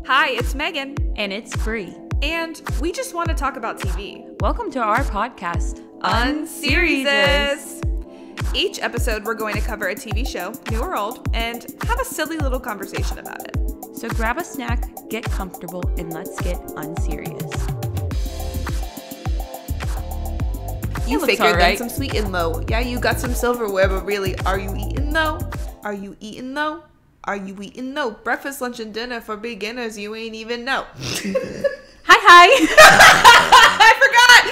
Hi, it's Megan. And it's Bree. And we just want to talk about TV. Welcome to our podcast, Unseriesous. Each episode, we're going to cover a TV show, new or old, and have a silly little conversation about it. So grab a snack, get comfortable, and let's get unserious. You figured right. Some sweet and low. Yeah, you got some silverware, but really, are you eating though? Are you eating though? Are you eating though? Breakfast, lunch, and dinner for beginners, you ain't even know. Hi. I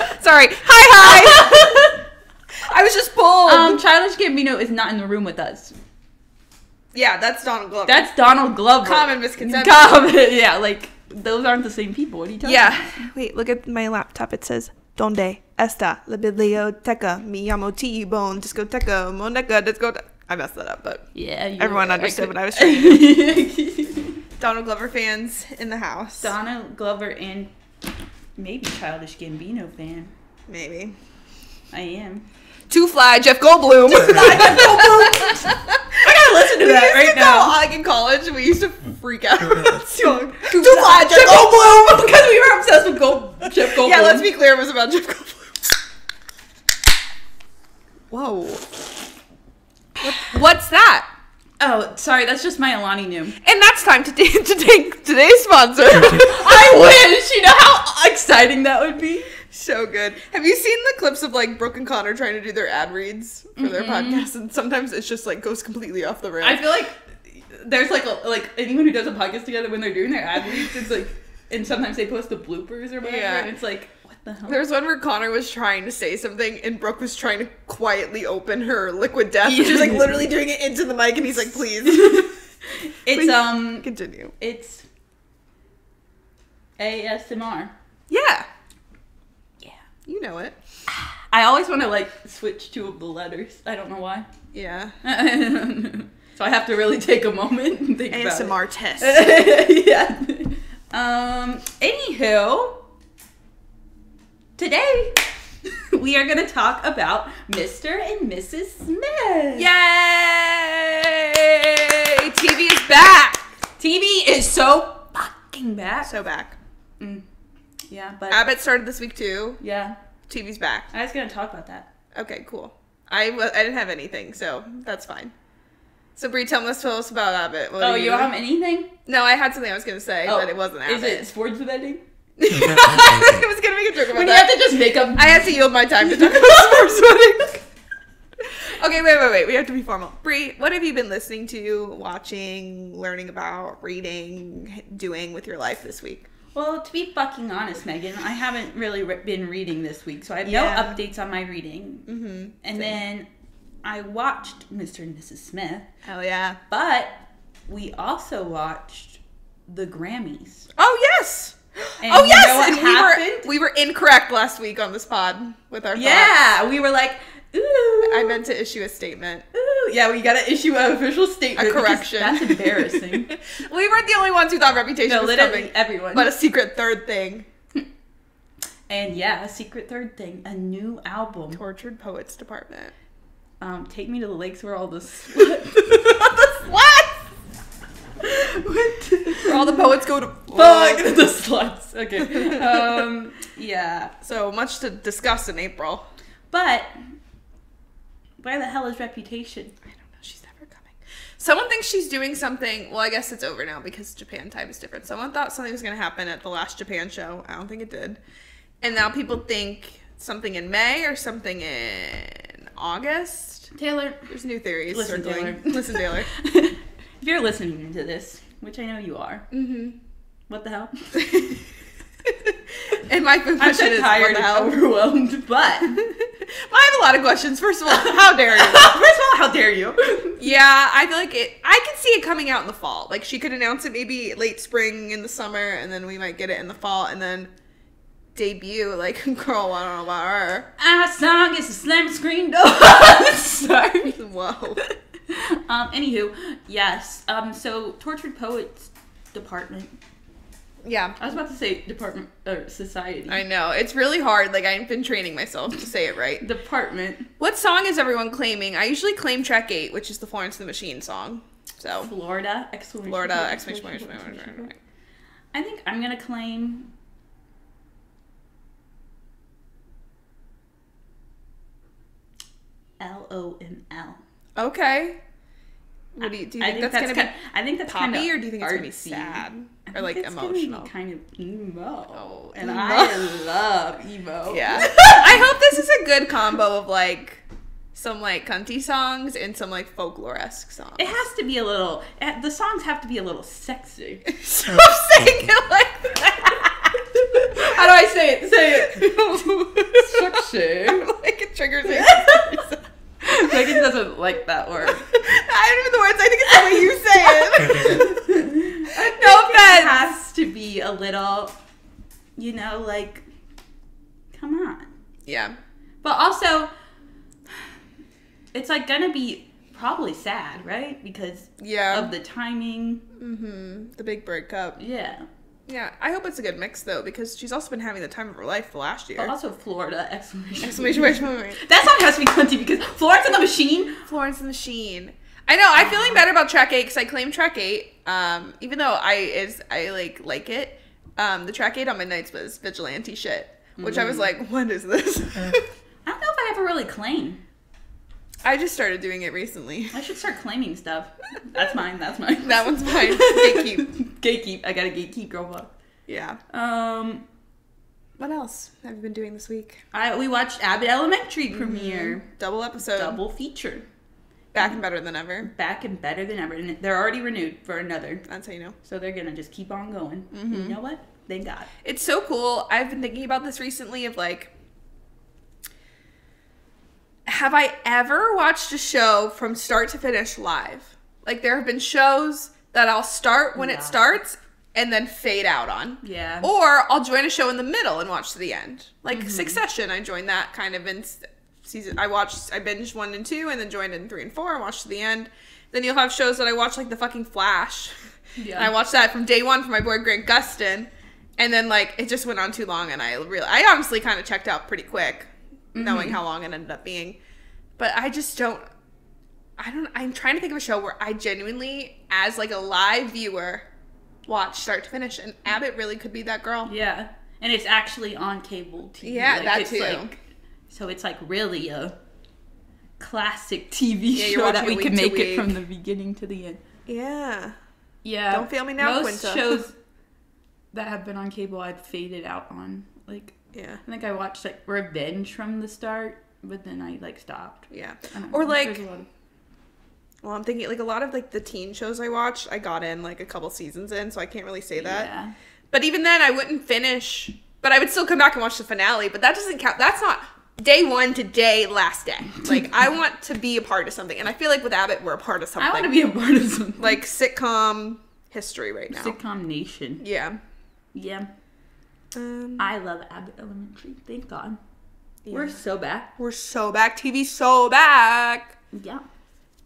forgot. Sorry. Hi. I was just pulled. Childish Gambino is not in the room with us. Yeah, that's Donald Glover. That's Donald Glover. Common misconception. Yeah, like, those aren't the same people. What are you talking about? Yeah. Wait, look at my laptop. It says, Donde está la biblioteca? Me llamo T-Bone Discoteca Moneca Discoteca. I messed that up, but yeah, everyone understood what I was trying to do. Donald Glover fans in the house. Donald Glover and maybe Childish Gambino fan. Maybe. I am. Too Fly, Jeff Goldblum. I gotta listen to that right now. Like in college, we used to freak out about that song. Too Fly, Jeff Goldblum. Because we were obsessed with Jeff Goldblum. Yeah, let's be clear, it was about Jeff Goldblum. Whoa. What's that? Oh, sorry, that's just my Alani Noom. And that's time to take today's sponsor. I wish! You know how exciting that would be? So good. Have you seen the clips of like Brooke and Connor trying to do their ad reads for their podcast? And sometimes it's just like goes completely off the rails. I feel like there's like anyone who does a podcast together when they're doing their ad reads, it's like, and sometimes they post the bloopers or whatever, and it's like, what the hell? There's one where Connor was trying to say something and Brooke was trying to quietly open her liquid death, which is like literally doing it into the mic, and he's like, please. It's continue. It's ASMR. Yeah. You know it. I always want to like switch two of the letters. I don't know why. Yeah. So I have to really take a moment and think about it. ASMR test. Yeah. Anywho, today we are going to talk about Mr. and Mrs. Smith. Yay! TV is back. TV is so fucking back. So back. Yeah, but Abbott started this week too. Yeah. TV's back. I was going to talk about that. Okay, cool. I didn't have anything, so that's fine. So Bree, tell us about Abbott. You don't have anything? No, I had something I was going to say, but it wasn't Abbott. Is it sports betting? I was going to make a joke about that. When you have to just make up... I had to yield my time to talk about sports betting. Okay, wait. We have to be formal. Bree, what have you been listening to, watching, learning about, reading, doing with your life this week? Well, to be fucking honest, Megan, I haven't really been reading this week, so I have no updates on my reading. Mm-hmm. And then I watched Mr. and Mrs. Smith. Hell yeah. But we also watched the Grammys. Oh, yes! And you know what happened? We were incorrect last week on this pod with our thoughts. Yeah, we were like, ooh. I meant to issue a statement. Ooh. Yeah, we gotta issue an official statement. A correction. That's embarrassing. We weren't the only ones who thought Reputation was coming. Everyone. But a secret third thing. And yeah, a secret third thing. A new album. Tortured Poets Department. Take Me to the Lakes where all the sluts. Where all the poets go to fuck the sluts. Okay. Yeah. So much to discuss in April. But where the hell is Reputation? I don't know. She's never coming. Someone thinks she's doing something. Well, I guess it's over now because Japan time is different. Someone thought something was going to happen at the last Japan show. I don't think it did. And now people think something in May or something in August. Taylor. There's new theories. Listen, Taylor. Listen, Taylor. If you're listening to this, which I know you are. Mm-hmm. What the hell? And my question is, tired and overwhelmed, but I have a lot of questions. First of all, how dare you? How dare you? Yeah, I feel like I can see it coming out in the fall. Like, she could announce it maybe late spring in the summer, and then we might get it in the fall, and then debut, like, girl, I don't know about her. Our song is a slam screen door. Sorry. Whoa. Anywho, yes. So, Tortured Poets Department. Yeah. I was about to say department or society. I know. It's really hard. Like, I've been training myself to say it right. Department. What song is everyone claiming? I usually claim track 8, which is the Florence and the Machine song. So Florida! ! Florida! ! I think I'm going to claim LOML. Okay. What do you think that's going to be? I think that's poppy, kind of or do you think it's going to be sad or like emotional? Kind of emo. Oh, and emo. I love emo. Yeah. I hope this is a good combo of like some like cunty songs and some like folklore-esque songs. It has to be a little. The songs have to be a little sexy. Stop saying it like that. How do I say it? Say it. Sexy. Like it triggers me. Megan doesn't like that word. I don't even the words. I think it's the way you say it. No offense. It has to be a little, like, come on. Yeah. But also, it's like gonna be probably sad, right? Because of the timing. Mm-hmm. The big breakup. Yeah. Yeah, I hope it's a good mix though, because she's also been having the time of her life the last year. But also Florida, exclamation point. That song has to be cunty because Florence and the Machine. Florence and the Machine. I know. I'm feeling better about track 8 because I claimed track 8. Even though I like it. The track 8 on Midnights was vigilante shit, which I was like, what is this? I don't know if I ever really claim. I just started doing it recently. I should start claiming stuff. That's mine. That one's mine. Gatekeep. Gatekeep. I gotta gatekeep, girl. Fuck. Yeah. What else have you been doing this week? We watched Abbott Elementary premiere. Double episode. Double feature. Back and better than ever. Back and better than ever. And they're already renewed for another. That's how you know. So they're gonna just keep on going. Mm-hmm. You know what? Thank God. It's so cool. I've been thinking about this recently of like, have I ever watched a show from start to finish live? Like, there have been shows that I'll start when it starts and then fade out on. Yeah. Or I'll join a show in the middle and watch to the end. Like Succession, I joined that kind of in season. I binged 1 and 2 and then joined in 3 and 4 and watched to the end. Then you'll have shows that I watch, like the fucking Flash. Yeah. And I watched that from day 1 for my boy Grant Gustin. And then, like, it just went on too long and I honestly kind of checked out pretty quick, knowing how long it ended up being. But I just I'm trying to think of a show where I genuinely, as like a live viewer, watch start to finish. And Abbott really could be that girl. Yeah. And it's actually on cable TV. Yeah, like, that too. So it's like really a classic TV show that we can make it from the beginning to the end. Yeah. Yeah. Don't fail me now, Most Quinta. shows that have been on cable, I'd faded out on. Like, yeah. I think I watched like Revenge from the start, but then I like stopped. Yeah. Or like, well, I'm thinking like a lot of like the teen shows I watched, I got in like a couple seasons in, so I can't really say that. Yeah. But even then, I wouldn't finish. But I would still come back and watch the finale. But that doesn't count. That's not day 1 to last day. Like, I want to be a part of something. And I feel like with Abbott, we're a part of something. I want to be a part of something. Like sitcom history right now. Sitcom nation. Yeah. Yeah. I love Abbott Elementary. Thank God. Yeah. We're so back. We're so back. TV's so back. Yeah.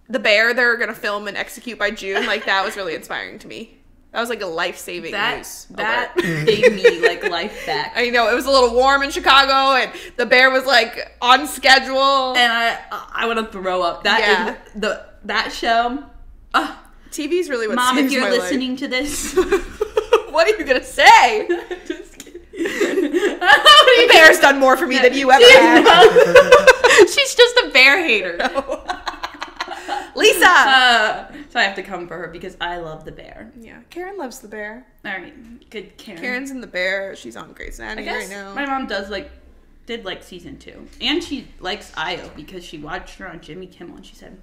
The Bear they're going to film and execute by June. Like, that was really inspiring to me. That was like a life-saving news. That gave me like life back. I know, it was a little warm in Chicago and the Bear was like on schedule. And I want to throw up. That show. TV's really what Mom, saves if you're my listening life. to this. What are you going to say? Just kidding. The Bear's done more for me than you ever have. She's just a Bear hater. No. Lisa! So I have to come for her because I love the Bear. Yeah. Karen loves the Bear. All right. Good Karen. Karen's in the Bear. She's on Grey's Anatomy right now. My mom did like season 2. And she likes Io because she watched her on Jimmy Kimmel and she said,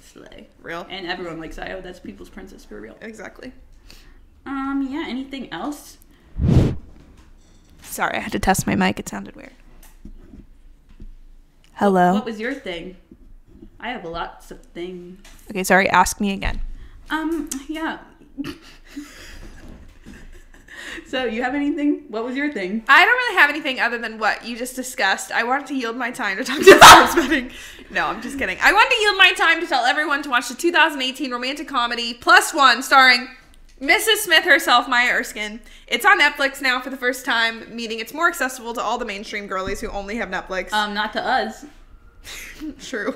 slay. Real. And everyone likes Io. That's people's princess for real. Exactly. Yeah, anything else? Sorry, I had to test my mic. It sounded weird. Hello. What was your thing? I have lots of things. Okay, sorry. Ask me again. Yeah. So, you have anything? What was your thing? I don't really have anything other than what you just discussed. I wanted to yield my time to talk to sports betting. No, I'm just kidding. I want to yield my time to tell everyone to watch the 2018 romantic comedy +1 starring Mrs. Smith herself, Maya Erskine. It's on Netflix now for the first time, meaning it's more accessible to all the mainstream girlies who only have Netflix. Not to us. True.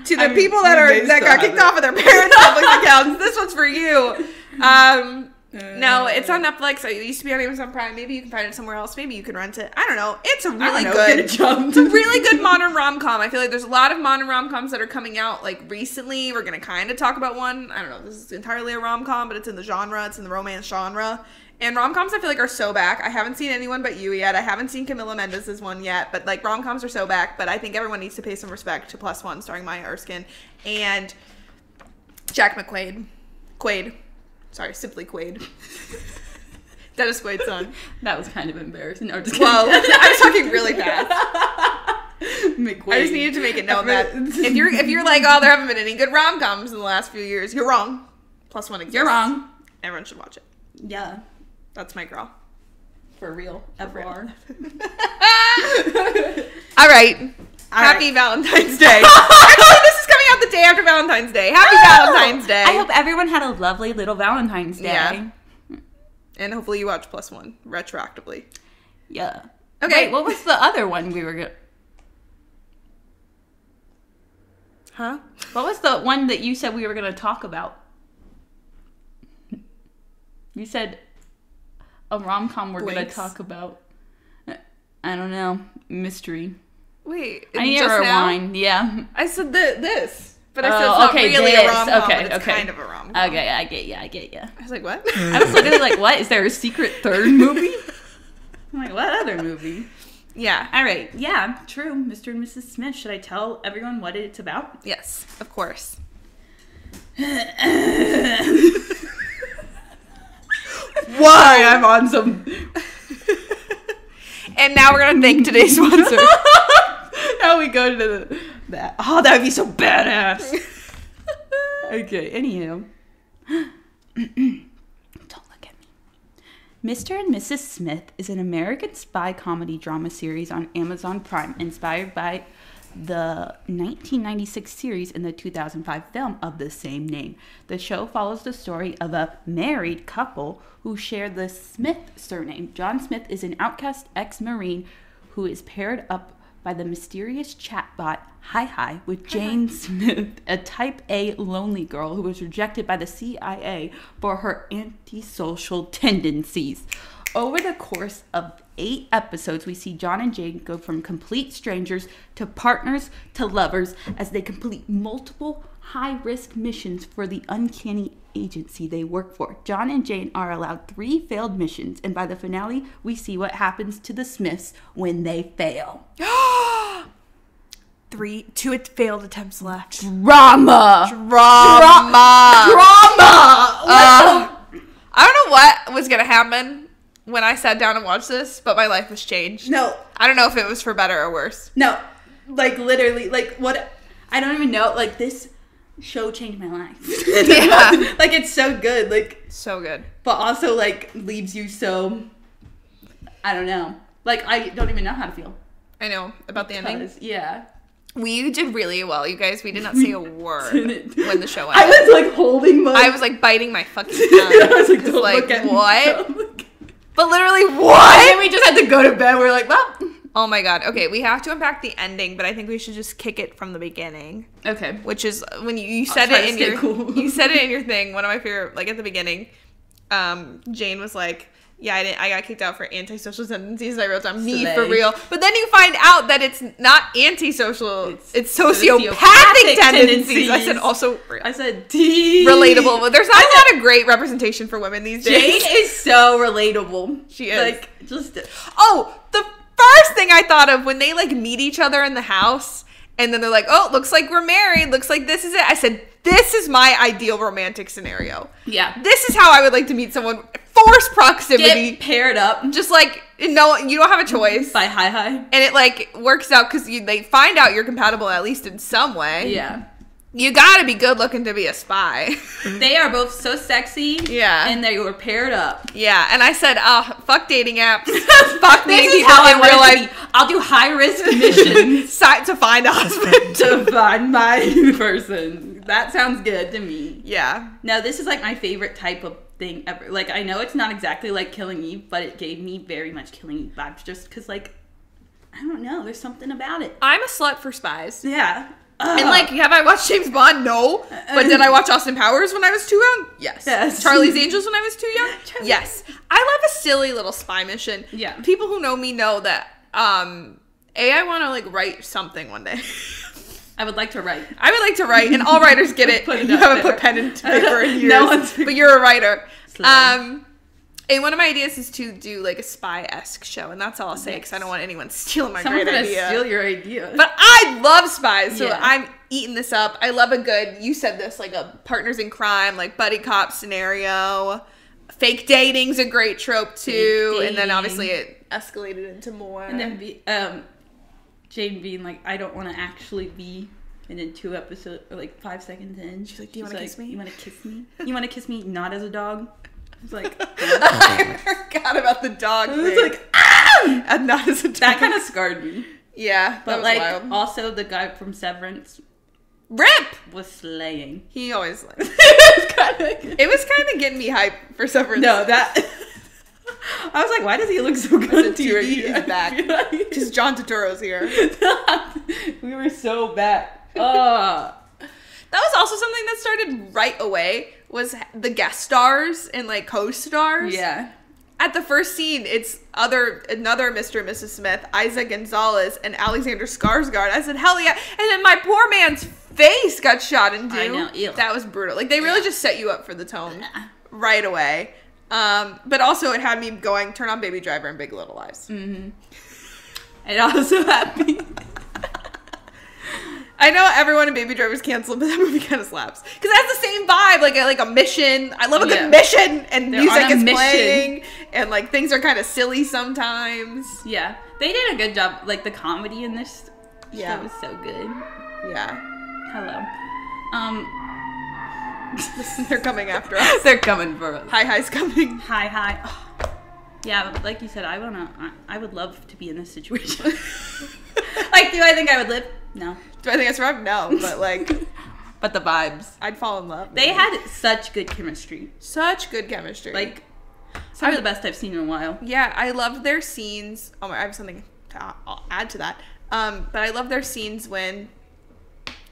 To the people that got kicked off of their parents' Netflix accounts, this one's for you. No, it's on Netflix. It used to be on Amazon Prime. Maybe you can find it somewhere else. Maybe you can rent it. I don't know. It's a really good. It's a really good modern rom-com. I feel like there's a lot of modern rom-coms that are coming out like recently. We're gonna kind of talk about one. I don't know. This is entirely a rom-com, but it's in the genre. It's in the romance genre. And rom-coms I feel like are so back. I haven't seen Anyone But You yet. I haven't seen Camila Mendez's one yet. But like rom-coms are so back. But I think everyone needs to pay some respect to Plus One, starring Maya Erskine and Jack McQuaid. Sorry, simply Quaid. Dennis Quaid's son. That was kind of embarrassing. No, just well, I was talking really fast. McQuaid. I just needed to make it known that if you're like, oh, there haven't been any good rom-coms in the last few years, you're wrong. Plus One exists. You're wrong. Everyone should watch it. Yeah. That's my girl. For real. FR. All right. Happy Valentine's Day. Actually, this is coming out the day after Valentine's Day. Happy Valentine's Day. I hope everyone had a lovely little Valentine's Day. Yeah. And hopefully you watch Plus One retroactively. Yeah. Okay. Wait, what was the other one we were going to... Huh? What was the one that you said we were going to talk about? You said a rom-com we're going to talk about. I don't know. Mystery. Wait, I need to rewind. Yeah. I said this, but I said it's not really a rom-com, but it's kind of a rom-com. Okay, I get you. I was like, what? I was literally like, what? Is there a secret third movie? I'm like, what other movie? Yeah. All right. Yeah, true. Mr. and Mrs. Smith. Should I tell everyone what it's about? Yes, of course. Why? I'm on some... And now we're going to thank today's sponsor. Now we go to that. Oh, that would be so badass. Okay, anywho. Don't look at me. Mr. and Mrs. Smith is an American spy comedy drama series on Amazon Prime, inspired by the 1996 series and the 2005 film of the same name. The show follows the story of a married couple who share the Smith surname. John Smith is an outcast ex-Marine who is paired up by the mysterious chatbot hihi with Jane Smith, a type A lonely girl who was rejected by the CIA for her antisocial tendencies. Over the course of 8 episodes, we see John and Jane go from complete strangers to partners to lovers as they complete multiple high-risk missions for the uncanny agency they work for. John and Jane are allowed 3 failed missions, and by the finale, we see what happens to the Smiths when they fail. 2 failed attempts left. Drama! I don't know what was going to happen when I sat down and watched this, but my life was changed. No. I don't know if it was for better or worse. No. Like, literally, like, what? I don't even know. Like, this show changed my life. Yeah. Like, it's so good. Like, so good. But also, like, leaves you so, I don't know. Like, I don't even know how to feel. I know. About the ending? Yeah. We did really well, you guys. We did not say a word when the show ended. I was, like, holding my... I was, like, biting my fucking tongue. I was like, don't like, look at what? Me. But literally, what? And then we just had to go to bed. We were like, well... Oh my god. Okay, we have to unpack the ending, but I think we should just kick it from the beginning. Okay. Which is when you said it in your you said it in your thing. One of my favorite, like at the beginning, Jane was like, "Yeah, I got kicked out for antisocial tendencies." I wrote down me for real, but then you find out that it's not antisocial; it's sociopathic tendencies. I said also. I said T. Relatable, but there's not a lot of great representation for women these days. Jane is so relatable. She is like just. Oh, the first thing I thought of when they like meet each other in the house and then they're like, oh, looks like we're married. Looks like this is it. I said, this is my ideal romantic scenario. Yeah. This is how I would like to meet someone. Forced proximity. Get paired up. Just like, no, you don't have a choice. By hi. And it like works out because they find out you're compatible at least in some way. Yeah. You gotta be good looking to be a spy. They are both so sexy. Yeah. And they were paired up. Yeah. And I said, fuck dating apps. Fuck meeting this is people how in real life. I'll do high risk missions. To find a husband. To find my person. That sounds good to me. Yeah. No, this is like my favorite type of thing ever. Like, I know it's not exactly like Killing Eve, but it gave me very much Killing Eve vibes just because, like, I don't know. There's something about it. I'm a slut for spies. Yeah. And like, have I watched James Bond? No. But did I watch Austin Powers when I was too young? Yes. Charlie's Angels when I was too young? Yes. I love a silly little spy mission. Yeah. People who know me know that I want to like write something one day. I would like to write. I would like to write, and all writers get it. You haven't put pen and paper in years, but you're a writer. And one of my ideas is to do like a spy-esque show, and that's all I'll say because I don't want anyone stealing my great idea. Steal your idea. But I love spies, so I'm eating this up. I love a good, you said this, like a partners in crime, like buddy cop scenario. Fake dating's a great trope too, and then obviously it escalated into more. And then Jane being like, I don't want to actually be. And then 2 episodes, or like 5 seconds in, she's like, do you want to kiss me? You want to kiss me? You want to kiss me not as a dog? It's like, I forgot about the dog thing. It's like, ah! And not as a dog. That kind of scarred me. Yeah, but like, wild. Also the guy from Severance, Rip, was slaying. He always like. It was kind of getting me hype for Severance. No, that. I was like, why does he look so good on TV? He's back because John Turturro's here. We were so back. That was also something that started right away. Was the guest stars and like co-stars. Yeah. At the first scene, it's another Mr. and Mrs. Smith, Isaac Gonzalez, and Alexander Skarsgård. I said, hell yeah. And then my poor man's face got shot into. I know. Ew. That was brutal. Like, they really just set you up for the tone right away. But also it had me going, turn on Baby Driver and Big Little Lies. Mm-hmm. It also had me. I know everyone in Baby Driver's canceled, but that movie kind of slaps. Because it has the same vibe, like a mission. I love a good mission, and music is playing, and like things are kind of silly sometimes. Yeah, they did a good job. Like the comedy in this show was so good. Yeah. Hello. They're coming after us. They're coming for us. Hihi's coming. Hi. Oh. Yeah, like you said, I would love to be in this situation. Like, do I think I would live? No. Do I think I survived? No, but like... But the vibes. I'd fall in love. They had such good chemistry. Such good chemistry. Like, some of the best I've seen in a while. Yeah, I loved their scenes. Oh my, I have something to add to that. But I love their scenes when...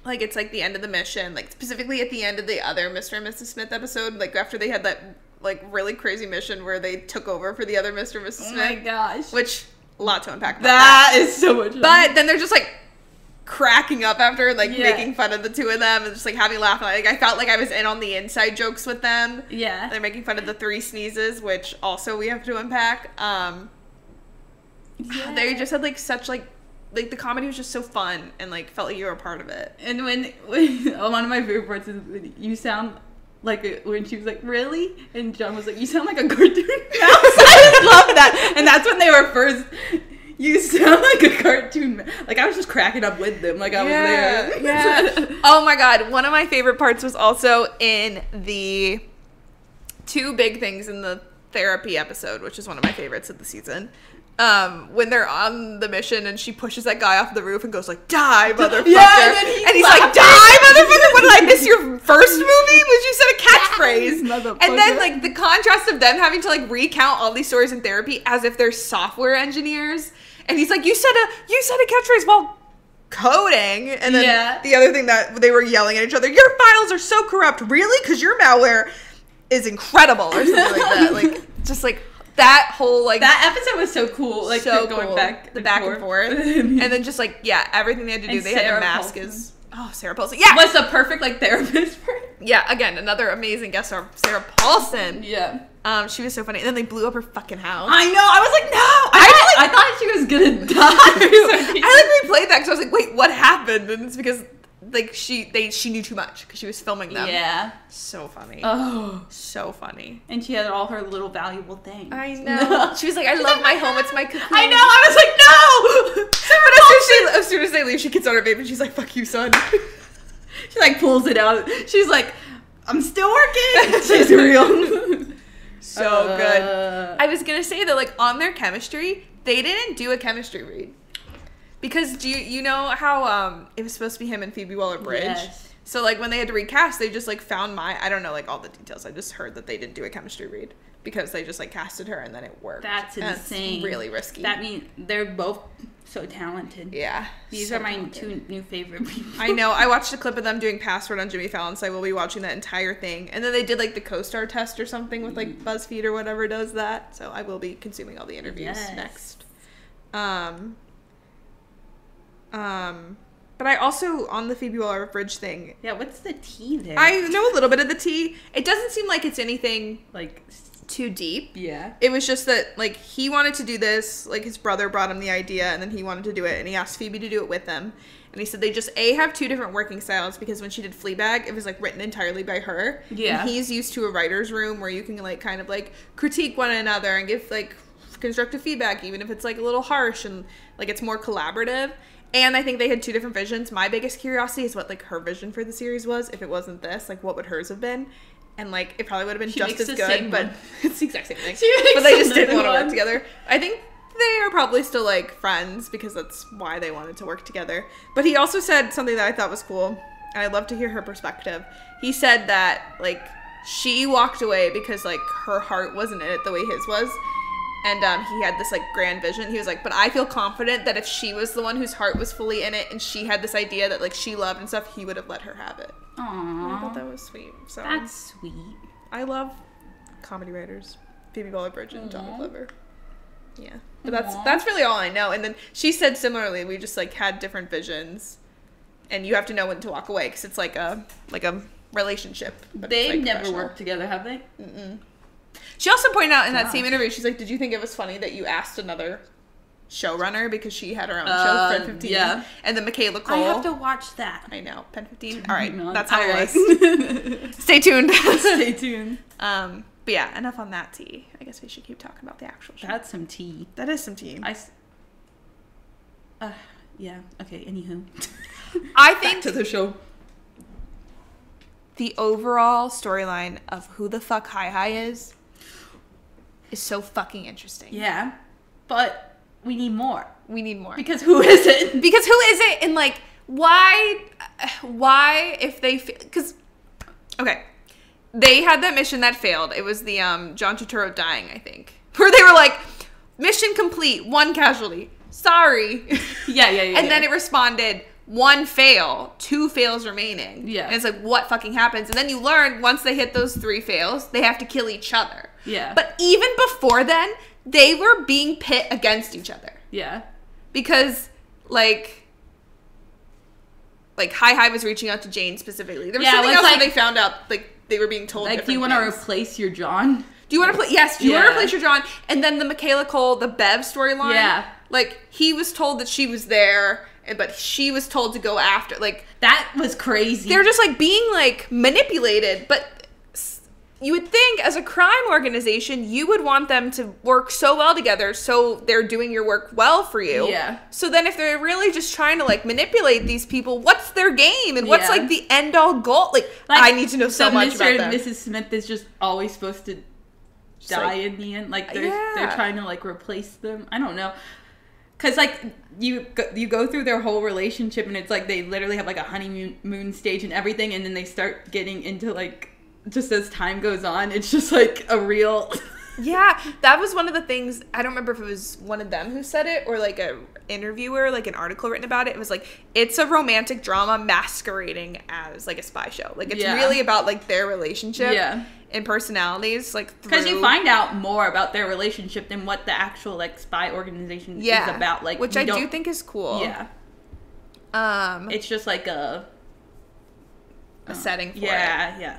Like, it's like the end of the mission. Like, specifically at the end of the other Mr. and Mrs. Smith episode. Like, after they had that, like, really crazy mission where they took over for the other Mr. and Mrs. Smith. Oh my gosh. Which, a lot to unpack about that. Is so much fun. But then they're just, like, cracking up after, like, making fun of the two of them. And just, like, having a laugh. Like, I felt like I was in on the inside jokes with them. Yeah. They're making fun of the 3 sneezes, which also we have to unpack. They just had, like, such, like, the comedy was just so fun and like felt like you were a part of it. And when one of my favorite parts is when you sound like when she was like, really? And John was like, you sound like a cartoon mouse. I just love that. And that's when they were first, you sound like a cartoon. Like I was just cracking up with them. Like I was there. Yeah. Oh my God. One of my favorite parts was also in the 2 big things in the therapy episode, which is one of my favorites of the season. When they're on the mission and she pushes that guy off the roof and goes like, die, motherfucker. Yeah, and he's like, die, motherfucker. What, did I miss your first movie? Was you said a catchphrase. And then like the contrast of them having to like recount all these stories in therapy as if they're software engineers. And he's like, you said a catchphrase while coding. And then the other thing that they were yelling at each other, your files are so corrupt. Really? Because your malware is incredible or something like that. Like, just like, that whole like that episode was so cool, like so going cool. back and forth, and then just like everything they had to do. They had to mask his Sarah Paulson. Was the perfect like therapist for it. Again, another amazing guest star, Sarah Paulson. She was so funny. And then they blew up her fucking house. I know. I was like, no. I thought she was gonna die. I like replayed that because I was like, wait, what happened? And it's because like she knew too much because she was filming them. Yeah. So funny. Oh. So funny. And she had all her little valuable things. I know. She was like, I love my home. It's my cocoon. I know. I was like, no. But as soon as they leave, she gets on her baby and she's like, fuck you, son. She like pulls it out. She's like, I'm still working. She's real. So good. I was gonna say that like on their chemistry, they didn't do a chemistry read. Because do you know how it was supposed to be him and Phoebe Waller-Bridge? Yes. So, like, when they had to recast, they just, like, found I don't know, like, all the details. I just heard that they didn't do a chemistry read because they just, like, casted her and then it worked. That's insane. That's really risky. That means they're both so talented. Yeah. These so are my talented. 2 new favorite people. I know. I watched a clip of them doing Password on Jimmy Fallon, so I will be watching that entire thing. And then they did, like, the co-star test or something with, like, BuzzFeed or whatever does that. So I will be consuming all the interviews next. But I also, on the Phoebe Waller-Bridge thing... Yeah, what's the tea there? I know a little bit of the tea. It doesn't seem like it's anything, like, too deep. Yeah. It was just that, like, he wanted to do this, like, his brother brought him the idea, and then he wanted to do it, and he asked Phoebe to do it with him. And he said they just, have 2 different working styles, because when she did Fleabag, it was, like, written entirely by her. Yeah. And he's used to a writer's room where you can, like, kind of, like, critique one another and give, like, constructive feedback, even if it's, like, a little harsh, and, like, it's more collaborative. And I think they had 2 different visions. My biggest curiosity is what, like, her vision for the series was. If it wasn't this, like, what would hers have been? And, like, it probably would have been just as good, but it's the exact same thing. But they just didn't want to work together. I think they are probably still, like, friends because that's why they wanted to work together. But he also said something that I thought was cool, and I'd love to hear her perspective. He said that, like, she walked away because, like, her heart wasn't in it the way his was. And he had this, like, grand vision. He was like, but I feel confident that if she was the one whose heart was fully in it and she had this idea that, like, she loved and stuff, he would have let her have it. Aww. And I thought that was sweet. So That's sweet. I love comedy writers. Phoebe Waller-Bridge and Donald Glover. Yeah. But that's really all I know. And then she said similarly, we just, like, had different visions. And you have to know when to walk away because it's like a relationship. But They've like never worked together, have they? Mm-mm. She also pointed out in that same interview, she's like, did you think it was funny that you asked another showrunner because she had her own show, Pen 15? Yeah. And then Michaela Cole. I have to watch that. I know. Pen 15? All right. No, That's how it was. Stay tuned. Stay tuned. But yeah, enough on that tea. I guess we should keep talking about the actual show. That's some tea. That is some tea. Yeah. Okay, anywho. I think Back to the show. the overall storyline of who the fuck hihi is so fucking interesting. Yeah. But we need more. We need more. Because who is it? Because who is it? And, like, why if they... Because, okay, they had that mission that failed. It was the John Turturro dying, I think. Where they were like, mission complete, 1 casualty. Sorry. Yeah. And then it responded, 1 fail, 2 fails remaining. Yeah. And it's like, what fucking happens? And then you learn, once they hit those 3 fails, they have to kill each other. Yeah. But even before then, they were being pit against each other. Yeah. Because, like hihi was reaching out to Jane specifically. There was something else like, where they found out, like, they were being told like, do you want to replace your John? Do you want to Yes, do you want to replace your John? And then the Michaela Cole, the Bev storyline. Yeah. Like, he was told that she was there, but she was told to go after, like... That was crazy. They're just, like, being, like, manipulated, but... You would think, as a crime organization, you would want them to work so well together so they're doing your work well for you. Yeah. So then if they're really just trying to, like, manipulate these people, what's their game? And what's, like, the end-all goal? Like, I need to know so much about that. Mr. and Mrs. Smith is just always supposed to die in the end. Like, they're trying to, like, replace them. I don't know. Because, like, you go through their whole relationship, and it's, like, they literally have, like, a honeymoon stage and everything, and then they start getting into, like... Just as time goes on, it's just like a real... Yeah, that was one of the things, I don't remember if it was one of them who said it or like a interviewer, like an article written about it. It was like, it's a romantic drama masquerading as like a spy show. Like it's really about like their relationship and personalities. Like because you find out more about their relationship than what the actual like spy organization is about. Like, which I do think is cool. Yeah. It's just like a setting for it. Yeah.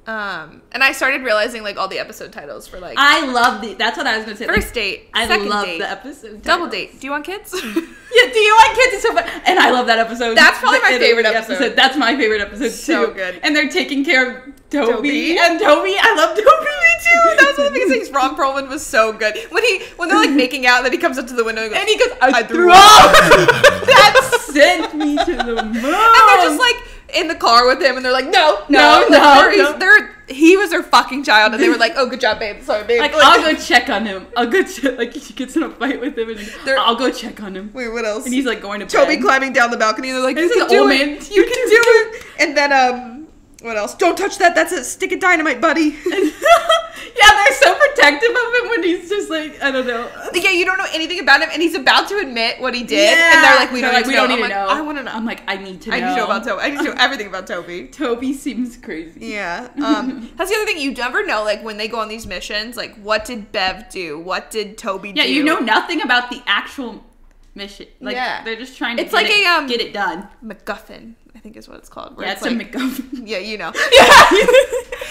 And I started realizing like all the episode titles for like I love that's what I was gonna say. First date, second love date, the episode titles. Double date. Do you want kids? Yeah, do you want kids? It's so fun. And I love that episode. That's probably my favorite episode. That's my favorite episode too. So good. And they're taking care of Toby. And Toby, I love Toby too. That was one of the biggest things. Ron Perlman was so good. When they're like making out, then he comes up to the window and he goes, I threw up. That sent me to the moon. And they're just like in the car with him, and they're like, no. He was their fucking child, and they were like, oh, good job, babe. Sorry, babe. Like, I'll go check on him. Like, she gets in a fight with him, and I'll go check on him. Wait, what else? And he's, like, going to bed. Toby climbing down the balcony, and they're like, you can do it. You can do it. And then, what else? Don't touch that. That's a stick of dynamite, buddy. Yeah, they're so protective of him when he's just like, I don't know. Yeah, you don't know anything about him, and he's about to admit what he did. Yeah. And they're like, we don't need to know. I want to know. I'm like, I need to know. I need to know about Toby. I need to know everything about Toby. Toby seems crazy. Yeah. That's the other thing. You never know, like, when they go on these missions, like, what did Bev do? What did Toby do? Yeah, you know nothing about the actual mission. Like, they're just trying to get it done. MacGuffin, I think is what it's called. Yeah, it's like, a MacGuffin. Yeah, you know. Yeah.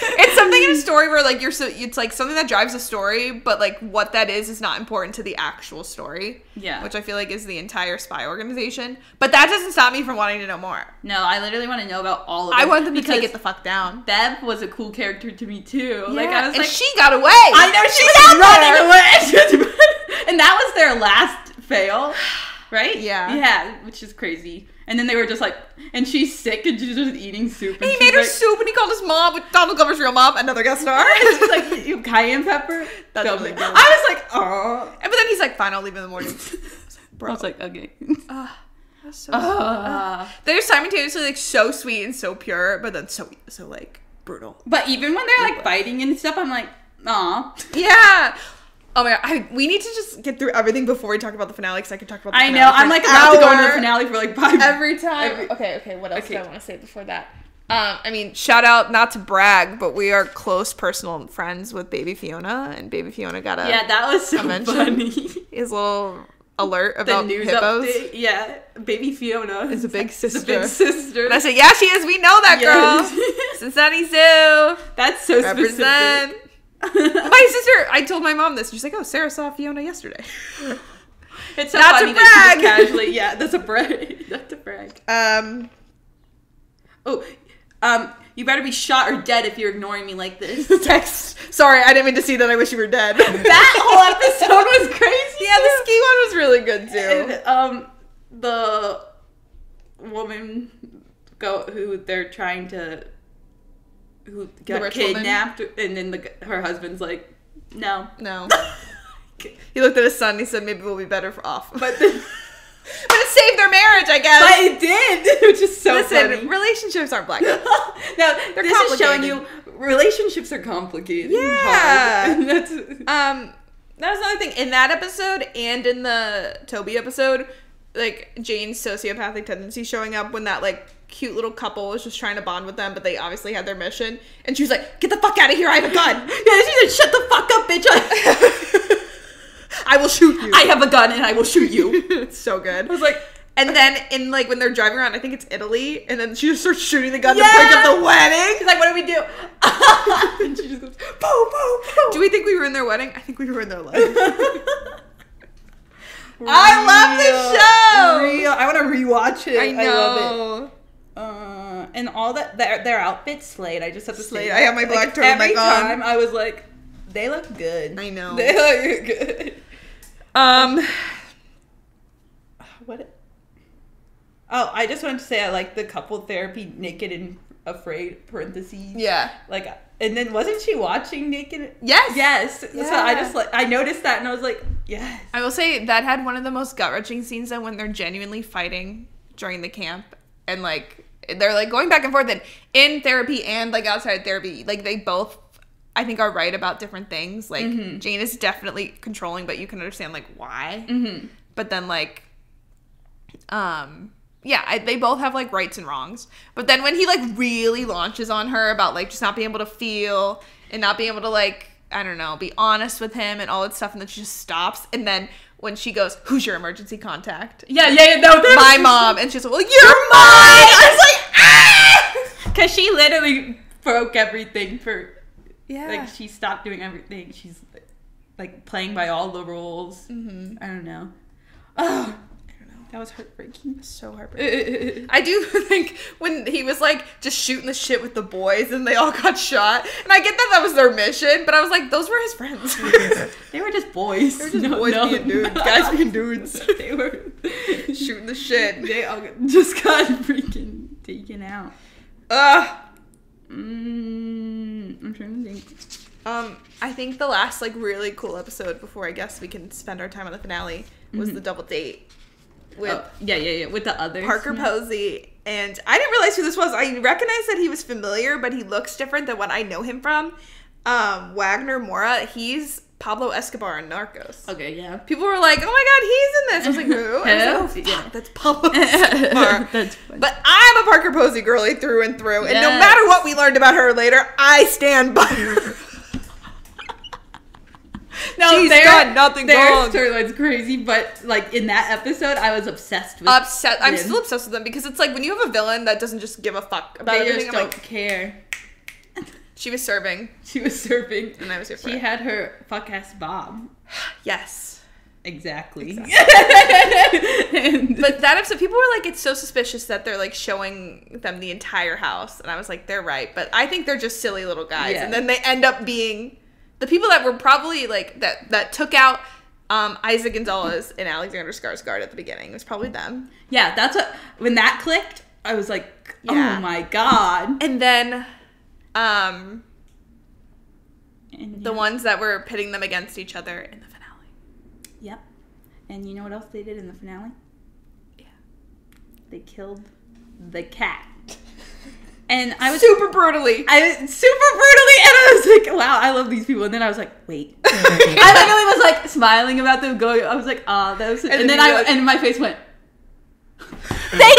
It's something in a story where, like, it's like something that drives a story, but, like, what that is not important to the actual story. Yeah. Which I feel like is the entire spy organization. But that doesn't stop me from wanting to know more. No, I literally want to know about all of it. I want them to take it the fuck down. Bev was a cool character to me, too. Yeah. Like, I was and like, she got away. I know, she was running away. And that was their last fail, right? Yeah. Yeah, which is crazy. And then they were just like, and she's sick and she's just eating soup. And he made her soup and he called his mom with Donald Glover's real mom, another guest star. It's like, you cayenne pepper? That's really good. I was like, oh. But then he's like, fine, I'll leave in the morning. I was like, okay. That's so they're simultaneously like so sweet and so pure, but then so like brutal. But even when they're like fighting and stuff, I'm like, aw. Yeah. Oh my god, we need to just get through everything before we talk about the finale, because I could talk about the finale. I know, I'm like about to go into the finale for like 5 minutes. Every time. Okay, what else do I want to say before that? I mean, shout out, not to brag, but we are close personal friends with Baby Fiona, and Baby Fiona got a that was so funny. His little alert about the news hippos. Update. Yeah, Baby Fiona is a big sister. Is a big sister. And I said, yeah, she is. We know that girl. Cincinnati Zoo. That's so Represent. Specific. My sister, I told my mom this. She's like, oh, Sarah saw Fiona yesterday. It's so funny that she just casually, that's a brag. That's a brag. You better be shot or dead if you're ignoring me like this. Text. Sorry, I didn't mean to see that. I wish you were dead. That whole episode was crazy. Yeah, the ski one was really good too. And, the woman who they're trying to, who got kidnapped, and then her husband's like, no. He looked at his son and he said, maybe we'll be better off. But it saved their marriage, I guess. But it did, which is so funny. Relationships aren't black. No, this is showing you relationships are complicated. Yeah. That was another thing. In that episode and in the Toby episode, like, Jane's sociopathic tendency showing up when that, like, cute little couple was just trying to bond with them, but they obviously had their mission. And she was like, get the fuck out of here, I have a gun. Yeah, she said, shut the fuck up, bitch. I will shoot you. I have a gun and I will shoot you. It's so good. I was like, and then in, like, when they're driving around, I think it's Italy, and then she just starts shooting the gun to break up the wedding. She's like, what do we do? And she just goes, boom, boom, boom. Do we think we ruined their wedding? I think we ruined their life. I love this show. I want to rewatch it. I know. I love it. And all that their outfits slayed. I just have to say, I have my black turtleneck on. Every time I was like, they look good. I know. They look good. What? Oh, I just wanted to say I like the couple therapy, naked and afraid, parentheses. Yeah. Like, and then wasn't she watching Naked? Yes. Yes. Yeah. So I just I noticed that and I was like, yes. I will say that had one of the most gut-wrenching scenes though, when they're genuinely fighting during the camp, and like they're like going back and forth, and in therapy and like outside therapy, like they both, I think, are right about different things. Like, Jane is definitely controlling, but you can understand like why. But then like, they both have like rights and wrongs. But then when he like really launches on her about like just not being able to feel and not being able to like, I don't know, be honest with him and all that stuff, and then she just stops, and then when she goes, who's your emergency contact? Yeah, no, my mom. And she's like, well, you're mine! I was like, ah! Because she literally broke everything for, yeah. Like, she stopped doing everything. She's, like, playing by all the rules. I don't know. Oh, that was heartbreaking. So heartbreaking. I do think when he was like just shooting the shit with the boys and they all got shot, and I get that was their mission, but I was like, those were his friends. They were just boys. They were just boys being dudes. Guys being dudes. They were shooting the shit. They all just got freaking taken out. I'm trying to think. I think the last like really cool episode before I guess we can spend our time on the finale was the double date. With with the others. Parker Posey and I didn't realize who this was. I recognized that he was familiar, but he looks different than what I know him from. Wagner Moura, he's Pablo Escobar in Narcos. Okay, yeah. People were like, "Oh my god, he's in this." I was like, "Who?" I was like, "Oh fuck, Yeah. that's Pablo Escobar." That's funny. But I'm a Parker Posey girly through and through, and no Yes. matter what we learned about her later, I stand by her. No, She's done nothing wrong. Their storyline's crazy, but like in that episode, I was obsessed with. I'm them. still obsessed with them because it's like when you have a villain that doesn't just give a fuck about They everything. just I'm don't like, care. she was serving, She was surfing, and I was here for She it. had her fuck ass bob. Yes. Exactly. But that episode, people were like, it's so suspicious that they're like showing them the entire house, and I was like, they're right, but I think they're just silly little guys, Yeah. and then they end up being the people that were probably like that took out Isaac Gonzalez and Alexander Skarsgård at the beginning. It was probably them. Yeah, that's what. When that clicked, I was like, Yeah. oh my god. And then And the yeah. ones that were pitting them against each other in the finale. Yep. And you know what else they did in the finale? Yeah. They killed the cat. And I was super brutally. super brutally, and I was like, wow, I love these people. And then I was like, wait. I literally was like smiling about them going, I was like, ah, that was, and then and my face went, they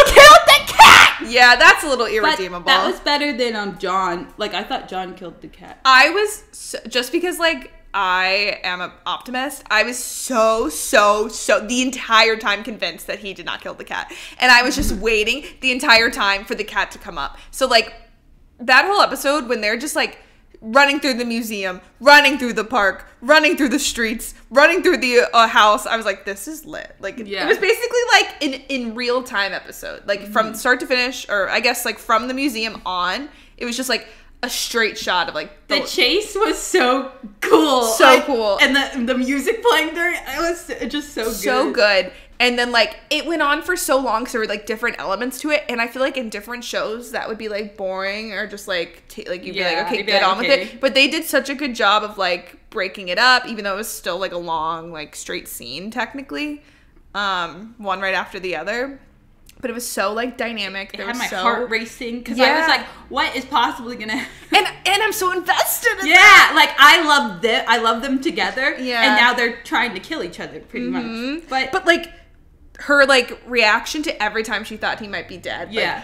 killed the cat! Yeah, that's a little But irredeemable. that was better than John. Like, I thought John killed the cat. I was just because like I am an optimist. I was so the entire time convinced that he did not kill the cat, and I was just waiting the entire time for the cat to come up. So like that whole episode when they're just like running through the museum, running through the park, running through the streets, running through the house, I was like, this is lit. Like Yeah. it was basically like an in real time episode, like from start to finish, or I guess like from the museum on. It was just like a straight shot of like The chase was so cool. So Like, cool. And the music playing during it was just so good. so good. And then like it went on for so long because there were like different elements to it, and I feel like in different shows that would be like boring or just like like you'd be like, okay, you'd be get like, on with okay. it. But they did such a good job of like breaking it up, even though it was still like a long like straight scene technically, one right after the other. But it was so like dynamic. It had my heart racing because Yeah. I was like, what is possibly gonna happen? and I'm so invested in Yeah, that. like I love them together. Yeah. And now they're trying to kill each other pretty much. But like her like reaction to every time she thought he might be dead. Like, Yeah.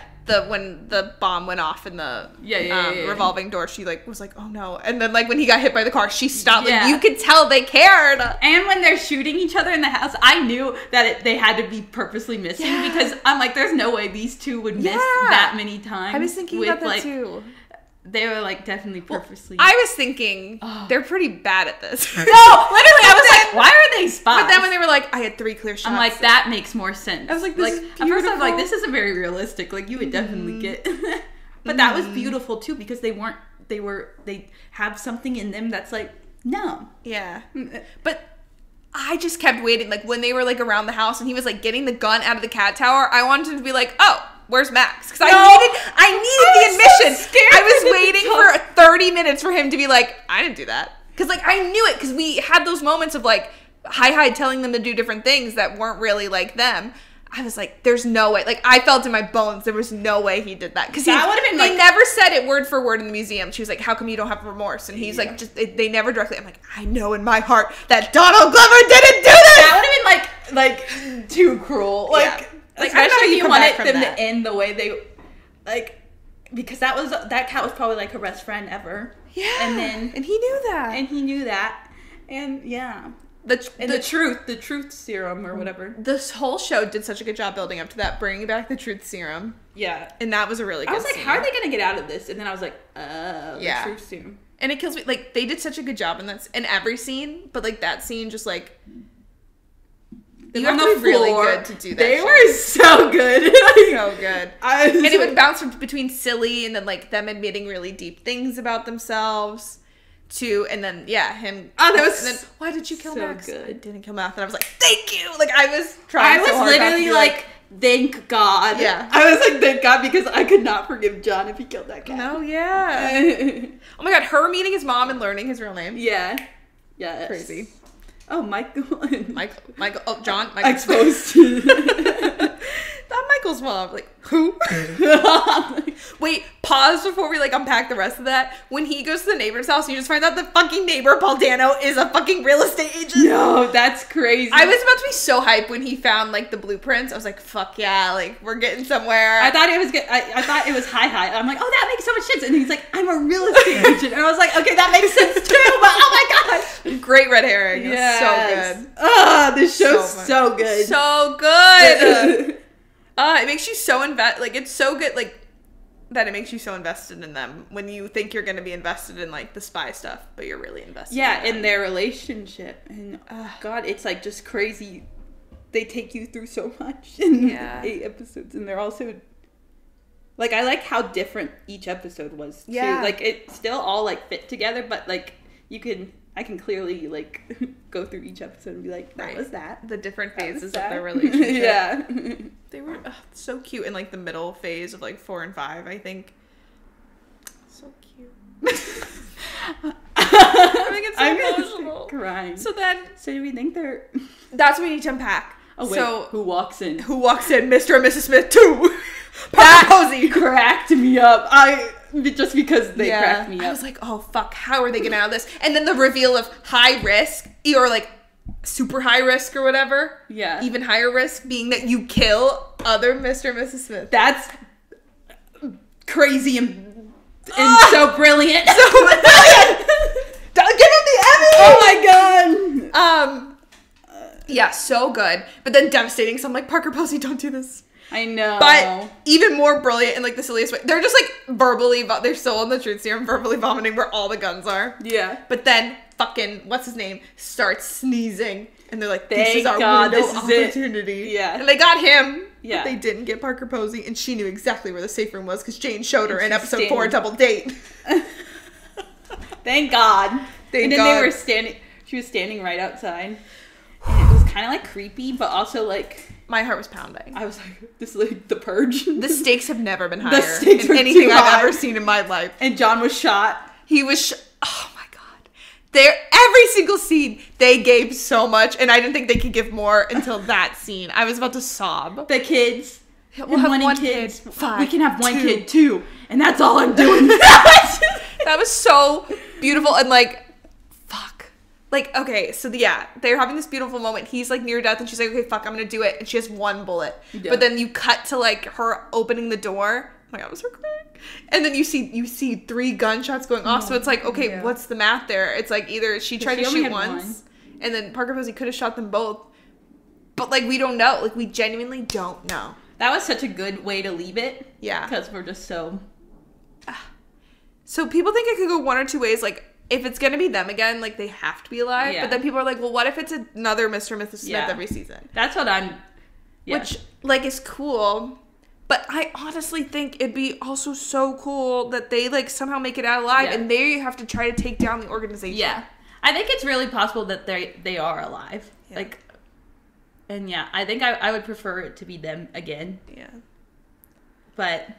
when the bomb went off in the Yeah. revolving door, she like was like, oh no. And then like when he got hit by the car, she stopped. Yeah. Like you could tell they cared. And when they're shooting each other in the house, I knew that they had to be purposely missing Yeah. because I'm like, there's no way these two would miss Yeah. that many times. I was thinking with, about that like, too. They were like definitely purposely. I was thinking they're pretty bad at this. no, literally, I was like, why are they spies? But then when they were like, I had 3 clear shots. I'm like, that makes more sense. I was like, this is at first I was like, beautiful. this isn't very realistic. Like, you would definitely get. But that was beautiful too because they have something in them that's like, no. Yeah. But I just kept waiting. Like when they were like around the house and he was like getting the gun out of the cat tower, I wanted to be like, oh, where's Max? Because I needed the admission. So scared I was for him to waiting come. for 30 minutes for him to be like, I didn't do that. Because like I knew it because we had those moments of like Hi telling them to do different things that weren't really like them. I was like, there's no way. Like, I felt in my bones there was no way he did that. Because That would've been, they like- never said it word for word in the museum. She was like, how come you don't have remorse? And he's like, just they never directly. I'm like, I know in my heart that Donald Glover didn't do this. That would have been like too cruel. Like, Yeah. like Especially I don't know if if you you come wanted back from them that. to end the way they, like, because that cat was probably like her best friend ever. Yeah. And he knew that. he knew that, and yeah. And The truth serum or whatever. this whole show did such a good job building up to that, bringing back the truth serum. Yeah. And that was a really good I was like, scene. how are they going to get out of this? And then I was like, the Yeah. truth serum. And it kills me. Like, they did such a good job in every scene, but like that scene just like... You have to be really good to do that. They shit. were so good. So good. I was And it like- would bounce between silly and then like them admitting really deep things about themselves to, and then him. Oh, that was and then why did you kill so Max? good. I didn't kill Max, and I was like, thank you. Like I was trying. I was so hard not to literally be like, thank God. Yeah. I was like, thank God, because I could not forgive John if he killed that cat. no, yeah. Oh my God, her meeting his mom and learning his real name. Yeah. Yes. Crazy. Oh, Michael. Michael. Oh, John. Michael. Exposed. That Sparkle's mom. Like, who? Wait, pause before we, like, unpack the rest of that. When he goes to the neighbor's house, you just find out the fucking neighbor, Paul Dano, is a fucking real estate agent. No, that's crazy. I was about to be so hyped when he found, like, the blueprints. I was like, fuck yeah, like, we're getting somewhere. I thought it was good. I thought it was hihi. I'm like, oh, that makes so much sense. And he's like, I'm a real estate agent. And I was like, okay, that makes sense too. But oh my god, great red herring. Yes. So good. This show's so good. So good. It makes you so like, it's so good, like, that it makes you so invested in them when you think you're going to be invested in, like, the spy stuff, but you're really invested in their relationship. And god, it's like just crazy. They take you through so much in 8 episodes, and they're also like, I like how different each episode was too. Like, it still all like fit together, but like I can clearly like go through each episode and be like, that was that. The different phases of their relationship. They were so cute in, like, the middle phase of, like, 4 and 5, I think. So cute. I'm emotional. Crying. So do we think they're... That's what we need to unpack. Oh, wait. So, who walks in? Mr. and Mrs. Smith 2. That Posey cracked me up. Just because they cracked me up. I was like, oh, fuck, how are they getting out of this? And then the reveal of high risk, or, like, super high risk or whatever. Yeah. Even higher risk being that you kill other Mr. and Mrs. Smith. That's crazy and so brilliant. So brilliant! Don't give him the Emmy! Oh my god! Yeah, so good. But then devastating, so I'm like, Parker Posey, don't do this. I know. But even more brilliant in, like, the silliest way. They're just, like, they're still on the truth serum, verbally vomiting where all the guns are. Yeah. But then fucking, what's his name, starts sneezing. And they're like, this is our window opportunity. Yeah. And they got him. Yeah. But they didn't get Parker Posey. And she knew exactly where the safe room was because Jane showed her in episode 4, Double Date. Thank God. And then they were she was standing right outside. And it was kind of, like, creepy, but also, like... My heart was pounding. I was like, this is like The Purge. The stakes have never been higher in anything I've ever seen in my life. And John was shot. He was oh my god. Every single scene, they gave so much, and I didn't think they could give more until that scene. I was about to sob. The kids. We'll have one kid. 5, we can have one kid too. And that's all I'm doing. That was so beautiful and, like, like, okay, so they're having this beautiful moment. He's, like, near death, and she's like, okay, fuck, I'm gonna do it. And she has 1 bullet. Yeah. But then you cut to, like, her opening the door. Oh my god, I was so crying. And then you see 3 gunshots going off. So it's like, okay, what's the math there? It's like either she tried to shoot once, and then Parker Posey could have shot them both. But, like, we don't know. Like, we genuinely don't know. That was such a good way to leave it. Yeah. Because we're just so... So people think it could go one or two ways, like... If it's going to be them again, like, they have to be alive. Yeah. But then people are like, well, what if it's another Mr. and Mrs. Smith every season? That's what I'm... Yeah. Which, like, is cool. But I honestly think it'd be also so cool that they, like, somehow make it out alive. Yeah. And they have to try to take down the organization. Yeah. I think it's really possible that they are alive. Yeah. Like, and I think I would prefer it to be them again. Yeah. But...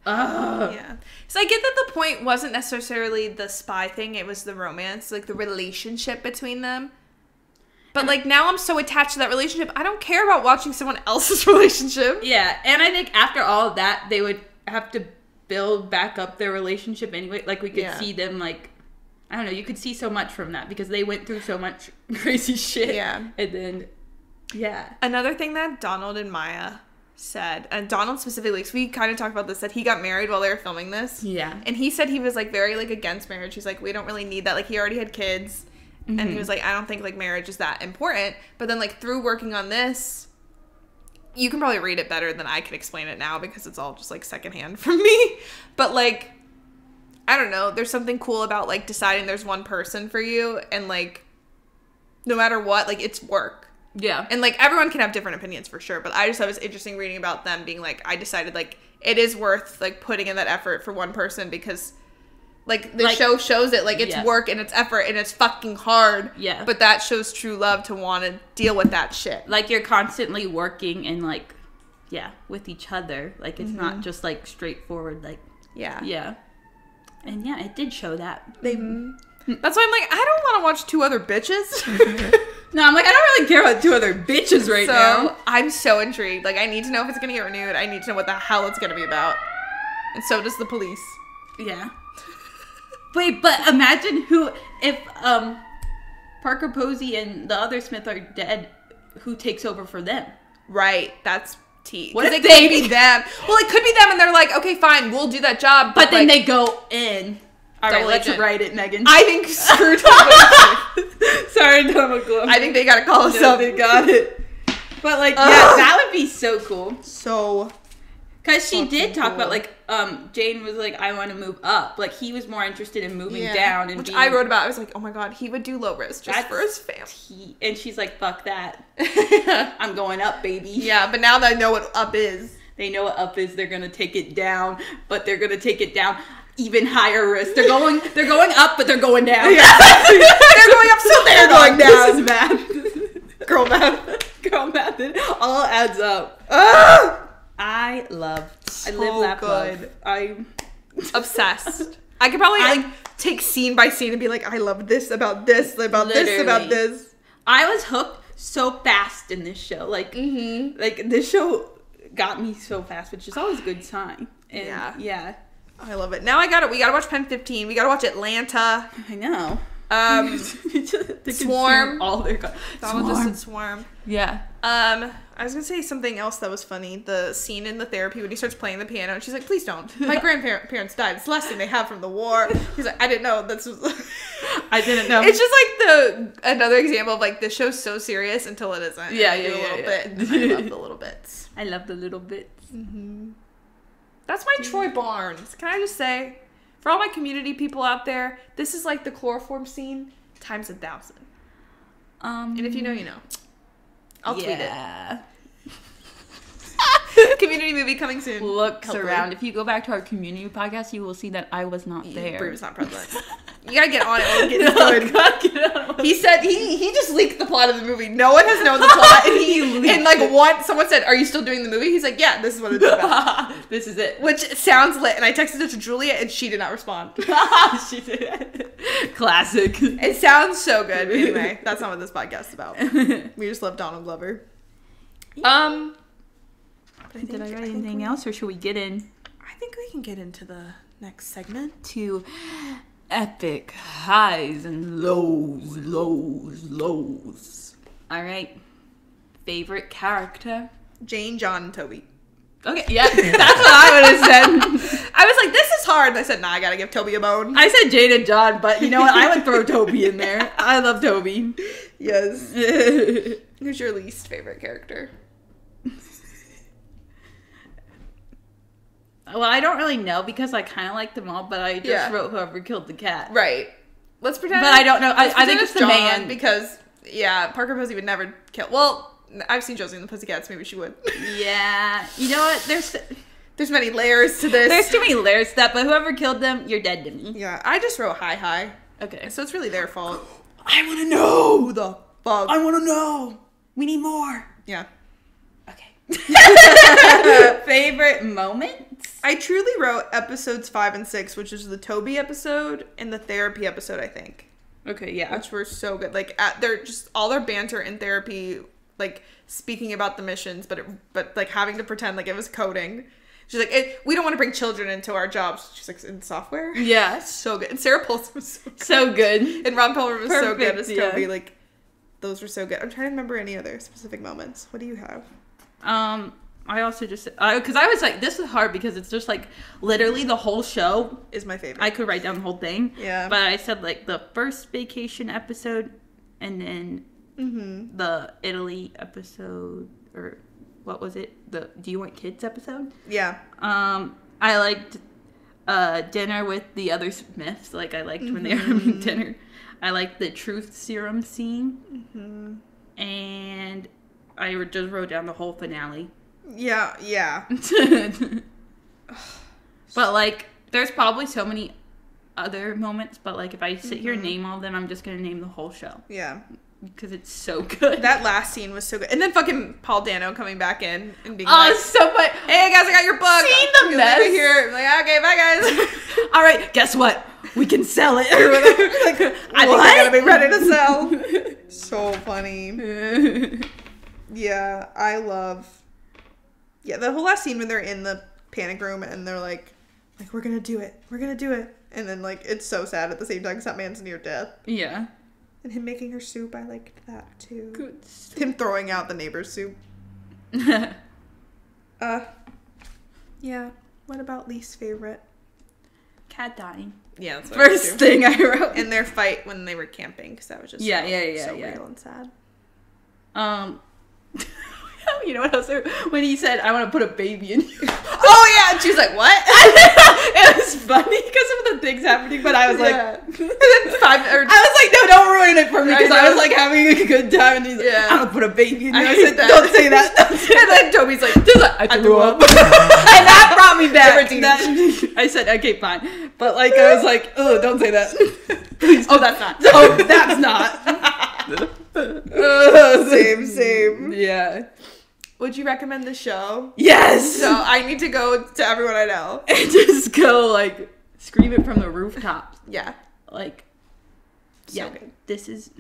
Yeah. So I get that the point wasn't necessarily the spy thing, it was the romance, like the relationship between them. But like now I'm so attached to that relationship, I don't care about watching someone else's relationship. Yeah, and I think after all of that, they would have to build back up their relationship anyway. Like we could see them, like, I don't know, you could see so much from that because they went through so much crazy shit. Yeah. And then, Another thing that Donald and Maya said, and Donald specifically, because we kind of talked about this, that he got married while they were filming this. Yeah. And he said he was, like, very, like, against marriage. He's like, we don't really need that. Like, he already had kids. Mm-hmm. And he was like, I don't think, like, marriage is that important. But then, like, through working on this, you can probably read it better than I can explain it now because it's all just, like, secondhand from me. But, like, I don't know. There's something cool about, like, deciding there's one person for you and, like, no matter what, like, it's work. Yeah. And, like, everyone can have different opinions for sure, but I just thought it was interesting reading about them being like, I decided, like, it is worth, like, putting in that effort for one person because, like, the show shows it, like, it's work and it's effort and it's fucking hard. Yeah. But that shows true love to want to deal with that shit. Like, you're constantly working and, like, with each other. Like, it's not just, like, straightforward, like, yeah. And, it did show that. That's why I'm like, I don't want to watch 2 other bitches. No, I'm like, I don't really care about 2 other bitches right now. I'm so intrigued. Like, I need to know if it's gonna get renewed. I need to know what the hell it's gonna be about. And so does the police. Yeah. Wait, but imagine if Parker Posey and the other Smith are dead, who takes over for them? Right, that's tea. What if it could be them? Well, it could be them, and they're like, okay, fine, we'll do that job. But then they go in. All right, let's agent. write it, Megan. I think screw Sorry, Donald Glover. I think they gotta call us No, up. they got it. But like, yeah, that would be so cool. So, because she did talk cool. about like, Jane was like, I want to move up. Like he was more interested in moving down, and which being, I wrote about. I was like, oh my god, he would do low risk just for his family. And she's like, fuck that. I'm going up, baby. Yeah, but now that I know what up is, they know what up is. They're gonna take it down, but they're gonna take it down even higher risk. They're going up, but they're going down. Yeah. They're going up, so they're going down. This is math. Girl math. Girl math. It all adds up. I live that good. I'm obsessed. I could probably like take scene by scene and be like, I love this about this, about this, about this. I was hooked so fast in this show. Like, like this show got me so fast, which is always a good sign. And yeah. I love it. Now we gotta watch Pen 15. We gotta watch Atlanta. I know. Swarm. All their Donald just said Swarm. Yeah. I was gonna say something else that was funny. The scene in the therapy when he starts playing the piano and she's like, please don't. My grandparents died. It's the last thing they have from the war. He's like, I didn't know. I didn't know. It's just like another example of like, this show's so serious until it isn't. Yeah, a little bit. And I love the little bits. I love the little bits. Mm-hmm. That's my Troy Barnes. Can I just say, for all my community people out there, this is like the chloroform scene times 1,000. And if you know, you know. I'll tweet it. Community movie coming soon. Looks around. If you go back to our community podcast, you will see that I was not there. Brie was not present. You gotta get on it when it gets good. He said he just leaked the plot of the movie. No one has known the plot, and someone said, "Are you still doing the movie?" He's like, "Yeah, this is what it's about. This is it." Which sounds lit. And I texted it to Julia, and she did not respond. She did. Classic. It sounds so good. Anyway, that's not what this podcast is about. We just love Donald Glover. Did I write anything else, or should we get in? I think we can get into the next segment. To epic highs and lows. All right. Favorite character? Jane, John, and Toby. Okay, yeah, that's what I would have said. I was like, this is hard. And I said, nah, I gotta give Toby a bone. I said Jane and John, but you know what? I would throw Toby in there. I love Toby. Yes. Who's your least favorite character? Well, I don't really know because I kind of like them all, but I just wrote whoever killed the cat. Right. Let's pretend. But I don't know. I think it's the John, man. Because, Parker Posey would never kill. Well, I've seen Josie and the Pussycats. Maybe she would. Yeah. You know what? There's many layers to this. There's too many layers to that, but whoever killed them, you're dead to me. Yeah. I just wrote hi. Okay. So it's really their fault. I want to know. Who the fuck? I want to know. We need more. Yeah. Okay. Favorite moments? I truly wrote episodes 5 and 6, which is the Toby episode and the therapy episode, I think. Okay, yeah. Which were so good. Like, they're just all their banter in therapy, like speaking about the missions, but like having to pretend like it was coding. She's like, we don't want to bring children into our jobs. She's like, in software? Yeah. So good. And Sarah Paulson was so good. So good. And Ron Pelham was so good as Toby. Yeah. Like, those were so good. I'm trying to remember any other specific moments. What do you have? I also just, because I was like, this is hard because it's just like literally the whole show is my favorite. I could write down the whole thing. Yeah. But I said like the first vacation episode and then the Italy episode, or what was it? The Do You Want Kids episode? Yeah. I liked dinner with the other Smiths. Like I liked when they were having dinner. I liked the truth serum scene. And I just wrote down the whole finale. Yeah. But like, there's probably so many other moments, but like if I sit here and name all of them, I'm just gonna name the whole show. Yeah. Because it's so good. That last scene was so good. And then fucking Paul Dano coming back in and being so funny. Hey guys, I got your book. Seeing the mess. Here. I'm like, okay, bye guys. All right, guess what? We can sell it. Like, I think I gotta be ready to sell. So funny. Yeah, I love... Yeah, the whole last scene when they're in the panic room and they're like, we're gonna do it. We're gonna do it. And then, like, it's so sad at the same time because that man's near death. Yeah. And him making her soup, I liked that, too. Good. Him throwing out the neighbor's soup. Yeah. What about least favorite? Cat dying. Yeah, that's what First thing I wrote. And their fight when they were camping, because that was just so real and sad. You know what else? When he said, I want to put a baby in you. Oh, yeah. And she was like, what? It was funny because of the things happening, but I was like... And then I was like, no, don't ruin it for me, because I was like having a good time, and he's like, I'm going to put a baby in you. I said, don't say that. And then Toby's like, I threw up. And that brought me back. I said, okay, fine. But like, I was like, oh, don't say that. Please. Oh, that's not. Oh, that's not. Same. Yeah. Would you recommend the show? Yes. So I need to go to everyone I know. And just go, like, scream it from the rooftops. Yeah. Like, So yeah, good. this is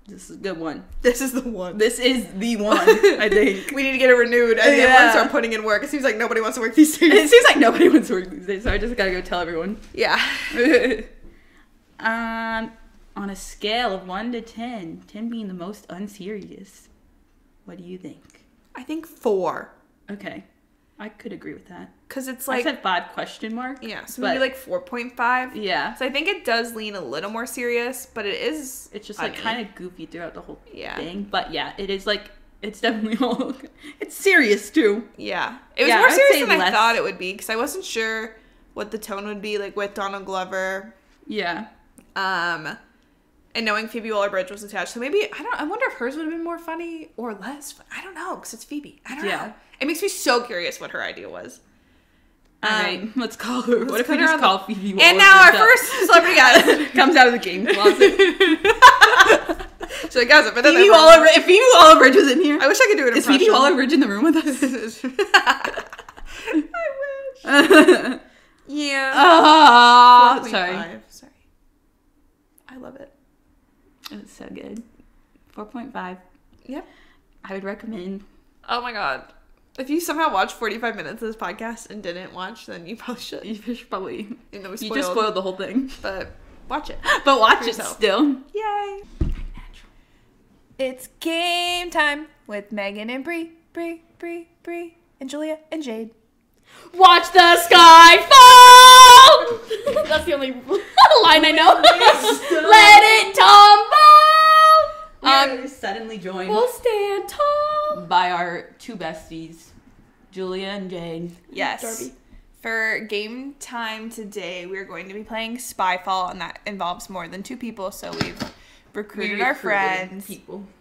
a good one. This is the one. This is the one, I think. We need to get it renewed and everyone start putting in work. It seems like nobody wants to work these days. It seems like nobody wants to work these days, so I just gotta go tell everyone. Yeah. On a scale of 1 to 10, 10 being the most unserious, what do you think? I think 4. Okay. I could agree with that. Because it's I like... said 5 question mark. Yeah, so maybe like 4.5. Yeah. So I think it does lean a little more serious, but it is... It's just like kind of goofy throughout the whole thing. But yeah, it is like... It's definitely all... It's serious too. Yeah. It was more serious than I thought it would be, because I wasn't sure what the tone would be, like with Donald Glover. Yeah. And knowing Phoebe Waller-Bridge was attached. So maybe, I wonder if hers would have been more funny or less. I don't know, because it's Phoebe. I don't know. It makes me so curious what her idea was. All right, let's call her. What if we just call Phoebe Waller-Bridge? And now our first celebrity guest comes out of the game closet. She's like, guys, but then if Phoebe Waller-Bridge was in here. I wish I could do it. Is Phoebe Waller-Bridge in the room with us? I wish. Yeah. Oh, sorry. I love it. It's so good. 4.5. Yep. I would recommend. Oh my god. If you somehow watched 45 minutes of this podcast and didn't watch, then you probably should. You should probably. You know, you just spoiled the whole thing. But watch it. But watch it still. Yay. It's game time with Megan and Bree, and Julia and Jade. Watch the sky fall! That's the only line I know. Let it tumble! We're suddenly joined We'll stand tall. by our 2 besties, Julia and Jade. Yes. Darby. For game time today, we're going to be playing Spyfall, and that involves more than 2 people, so we've recruited our friends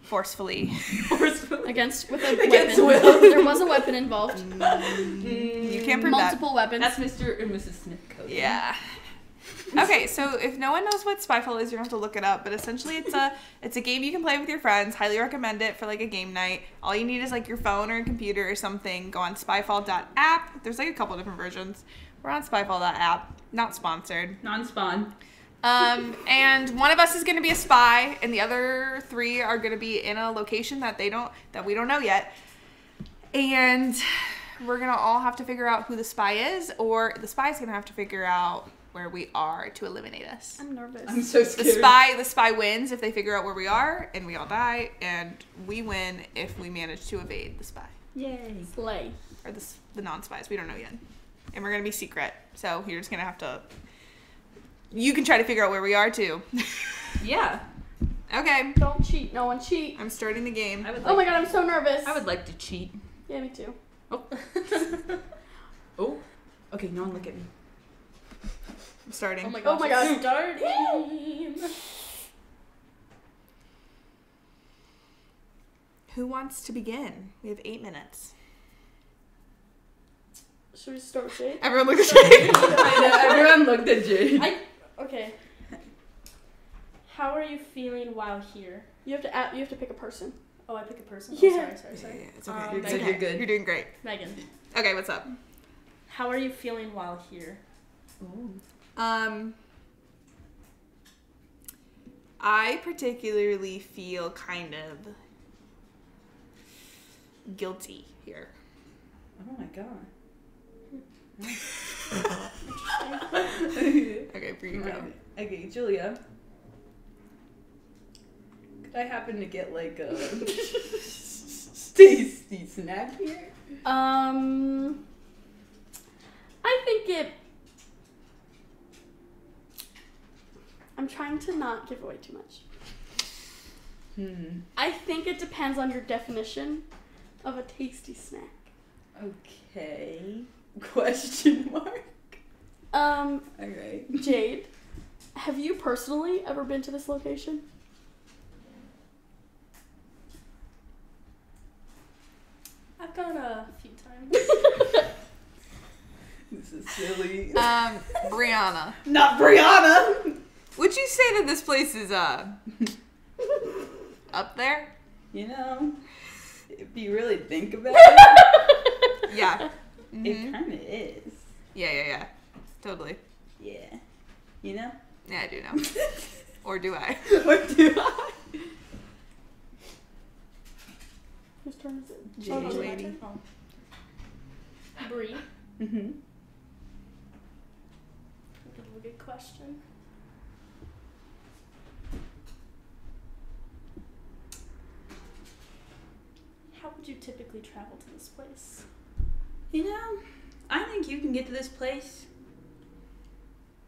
forcefully. With a Against weapon. will. There was a weapon involved. You can't prove Multiple weapons. That's Mr. and Mrs. Smith code. Yeah. Okay, so if no one knows what Spyfall is, you're gonna have to look it up. But essentially, it's a game you can play with your friends. Highly recommend it for like a game night. All you need is like your phone or a computer or something. Go on spyfall.app. There's like a couple different versions. We're on spyfall.app. Not sponsored. Non-spawn. And one of us is gonna be a spy, and the other 3 are gonna be in a location that we don't know yet. And we're gonna all have to figure out who the spy is, or the spy's gonna have to figure out where we are to eliminate us. I'm nervous. I'm so scared. The spy wins if they figure out where we are, and we all die, and we win if we manage to evade the spy. Yay. Slay. Or the non-spies. We don't know yet. And we're gonna be secret, so you're just gonna have to... You can try to figure out where we are, too. Yeah. Okay. Don't cheat. No one cheat. I'm starting the game. Oh my god, I'm so nervous. I would like to cheat. Yeah, me too. Oh. Oh. Okay, no one look at me. I'm starting. Oh my god. Starting. Who wants to begin? We have 8 minutes. Should we start with Jade? Everyone look at Jade. I know, everyone looked at Jade. Okay. How are you feeling while here? You have to pick a person. Oh, I pick a person? Yeah. Oh, sorry. Yeah, it's okay. You're It's good, okay. you're good. You're doing great. Megan. Okay, what's up? How are you feeling while here? Ooh. I particularly feel kind of guilty here. Oh my god. Okay, for you go. Okay, Julia. Could I happen to get like a tasty snack here? I think I'm trying to not give away too much. I think it depends on your definition of a tasty snack. Okay. Question mark. Alright. Jade, have you personally ever been to this location? I've gone a few times. This is silly. Brianna. Not Brianna! Would you say that this place is, up there? You know, if you really think about it, Yeah. it kind of is. Yeah. Totally. Yeah. You know? Yeah, I do know. Or do I? Or do I? Whose turn is it? Jade. Oh, Lady. Oh. Bree, Mm-hmm. think of a good question. How would you typically travel to this place? You know, I think you can get to this place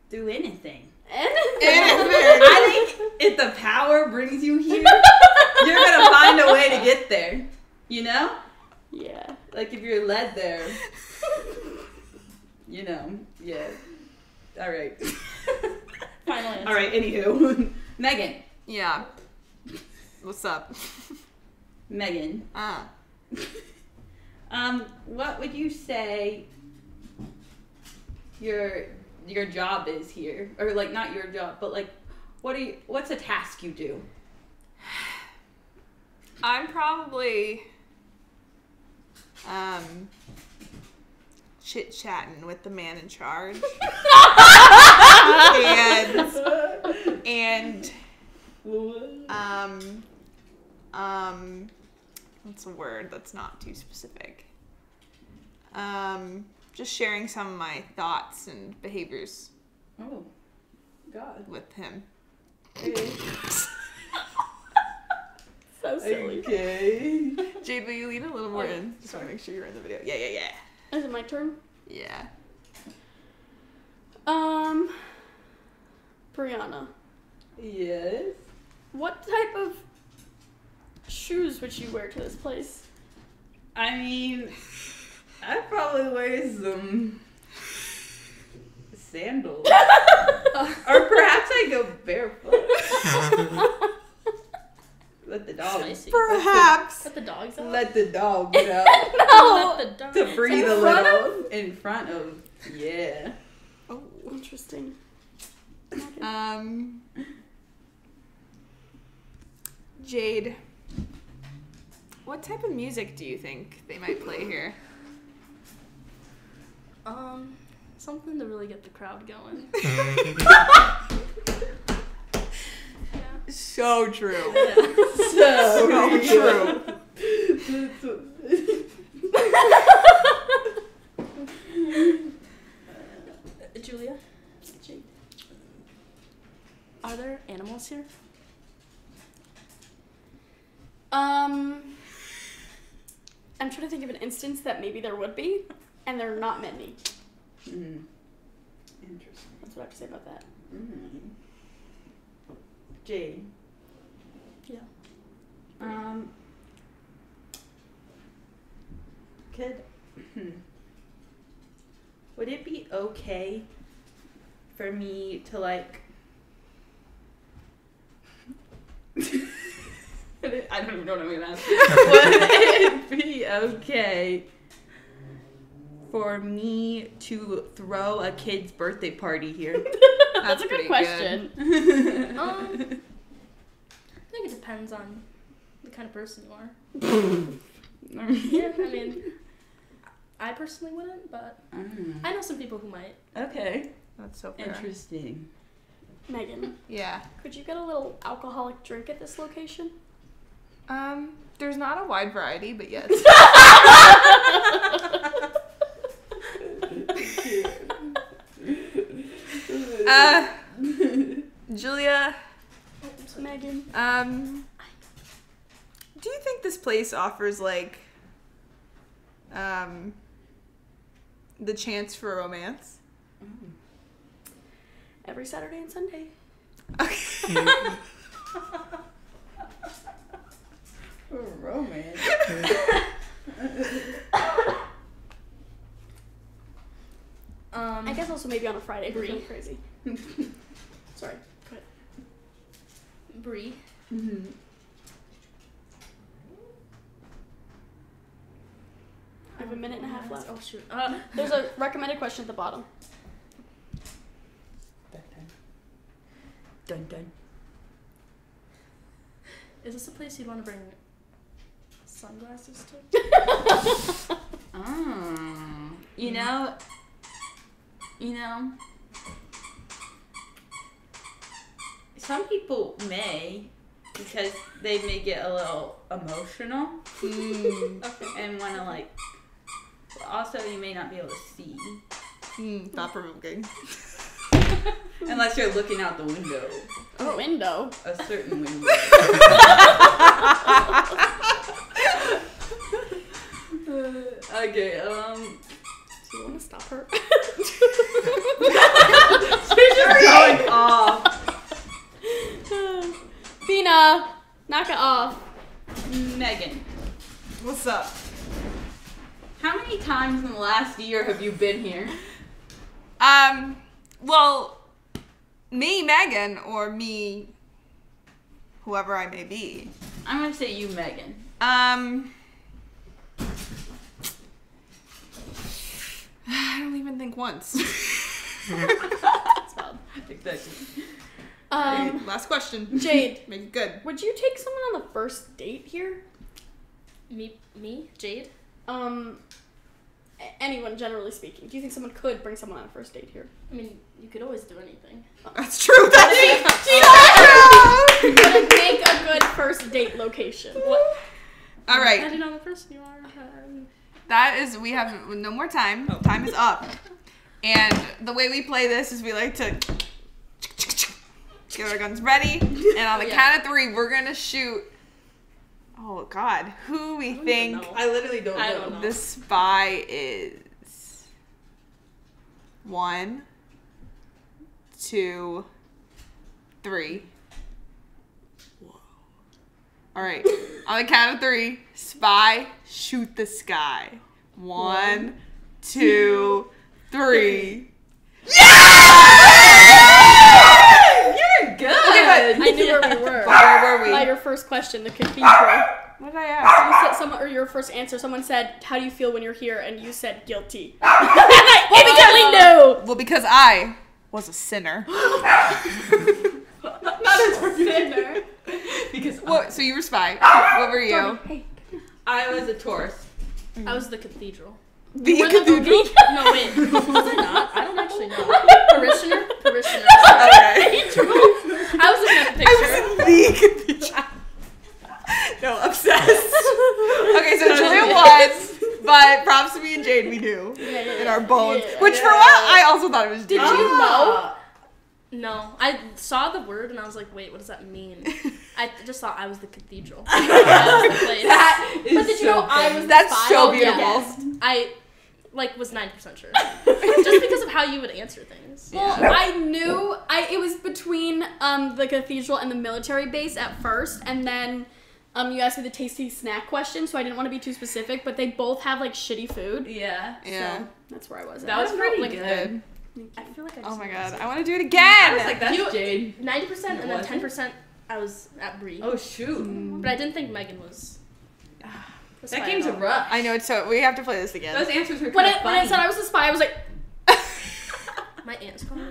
through anything. I think if the power brings you here, you're gonna find a way to get there. You know? Yeah. Like if you're led there. You know, yeah. Alright. Final answer. Alright, anywho. Megan. Yeah. What's up? Megan. What would you say your job is here? Or like not your job, but like what's a task you do? I'm probably chit-chatting with the man in charge. and what's a word that's not too specific? Just sharing some of my thoughts and behaviors Oh, God. with him. So silly. Okay. Jade, will you lean a little more in? Just want to make sure you're in the video. Yeah. Is it my turn? Yeah. Brianna, Yes. what type of shoes would you wear to this place? I mean, I'd probably wear some sandals. Or perhaps I go barefoot. Let the dog. Spicy. Perhaps. Let the dogs out. Let the dog out. No. Let the dogs To breathe a In front little. In front of. Yeah. Oh. Interesting. Jade, what type of music do you think they might play here? Something to really get the crowd going. So true. So true. Julia? Jade. Are there animals here? I'm trying to think of an instance that maybe there would be, and there are not many. Interesting. That's what I have to say about that. Jade. Yeah. Would it be okay for me to like I don't even know what I'm gonna ask. Would it be okay for me to throw a kid's birthday party here? That's a good pretty question. I think it depends on the kind of person you are. Yeah, I mean, I personally wouldn't, but I know some people who might. Okay. That's so fair. Megan, Yeah. could you get a little alcoholic drink at this location? There's not a wide variety, but yes. Julia, Megan. do you think this place offers like the chance for romance? Every Saturday and Sunday. Okay. Romance. I guess also maybe on a Friday. Brie. Brie. Crazy. Sorry. Go ahead. Brie. Mm-hmm. I have a minute and a half left. Oh shoot. There's a recommended question at the bottom. Dun dun. Is this a place you'd want to bring sunglasses to? Oh. You know, some people may, because they may get a little emotional and want to like, also you may not be able to see. Thought provoking. Unless you're looking out the window. Oh, window. A certain window. Okay, Do you want to stop her? she's just going off. Bina, knock it off. Megan, What's up? how many times in the last year have you been here? Well, me, Megan, or me, whoever I may be. I'm gonna say you, Megan. I don't even think once. That's valid. Exactly. Okay, last question. Jade, Make it good. would you take someone on the first date here? Me, Jade. Anyone, generally speaking. Do you think someone could bring someone on a first date here? I mean, you could always do anything. That's true. That's Would it make a good first date location? What? All right. Depending on the person you are. That is, we have no more time. Time is up. And the way we play this is we like to get our guns ready. And on the count of 3, we're going to shoot. Oh, God. Who we think I literally don't know. I don't know. the spy is. 1, 2, 3. Whoa. All right. On the count of 3, spy, shoot the sky. 1, 2, 3. You're good. I knew where we were. Where were we? By your first question, the cathedral. What did I ask? You said someone, or your first answer, someone said, "How do you feel when you're here?" And you said, "Guilty." And I instantly knew. Well, because I was a sinner. Not a sinner. Because What? So you were spy. What were you? Hey. I was a Taurus. I was the cathedral. The We're the cathedral. No, wait. Was I not? I don't actually know. Parishioner? Parishioner. Okay. I was looking at the I picture. was in the cathedral. No, obsessed. Okay, so Julia was, but props to me and Jade, we knew. In our bones. Yeah. Which for a while, I also thought it was Did Jade. you know? No. I saw the word and I was like, wait, what does that mean? I just thought I was the cathedral. That is But did you know I was the That's spy? so Oh, yeah. beautiful. I was 90% sure. Just because of how you would answer things. Well, I knew it was between the cathedral and the military base at first, and then you asked me the tasty snack question, so I didn't want to be too specific, but they both have like shitty food. Yeah. Yeah. So that's where I was. That was at. pretty Like, good. I feel like I Oh just my know god, this. I want to do it I again. was like, that's You- Jade. 90% and then Wasn't? 10% I was at Brie. Oh, shoot. But I didn't think Megan was. the That spy game's at all. rough. I know it's so. We have to play this again. Those answers were when kind it of when it said I was the spy, I was like, My aunt's calling.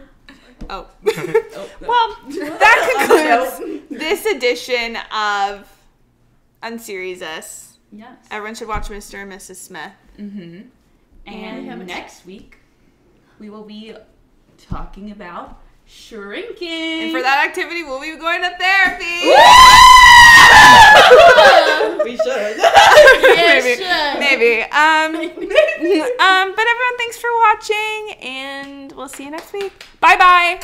Oh. Oh, Well, that concludes this edition of Unseriesous. yes. Everyone should watch Mr. and Mrs. Smith. Mm-hmm. And And next week, we will be talking about shrinking. And for that activity, we'll be going to therapy. Maybe. But everyone, thanks for watching, and we'll see you next week. Bye-bye.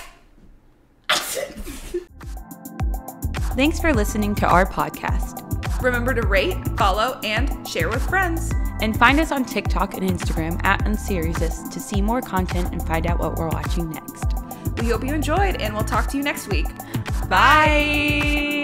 Thanks for listening to our podcast. Remember to rate, follow, and share with friends. And find us on TikTok and Instagram at unseriesous to see more content and find out what we're watching next. We hope you enjoyed, and we'll talk to you next week. Bye!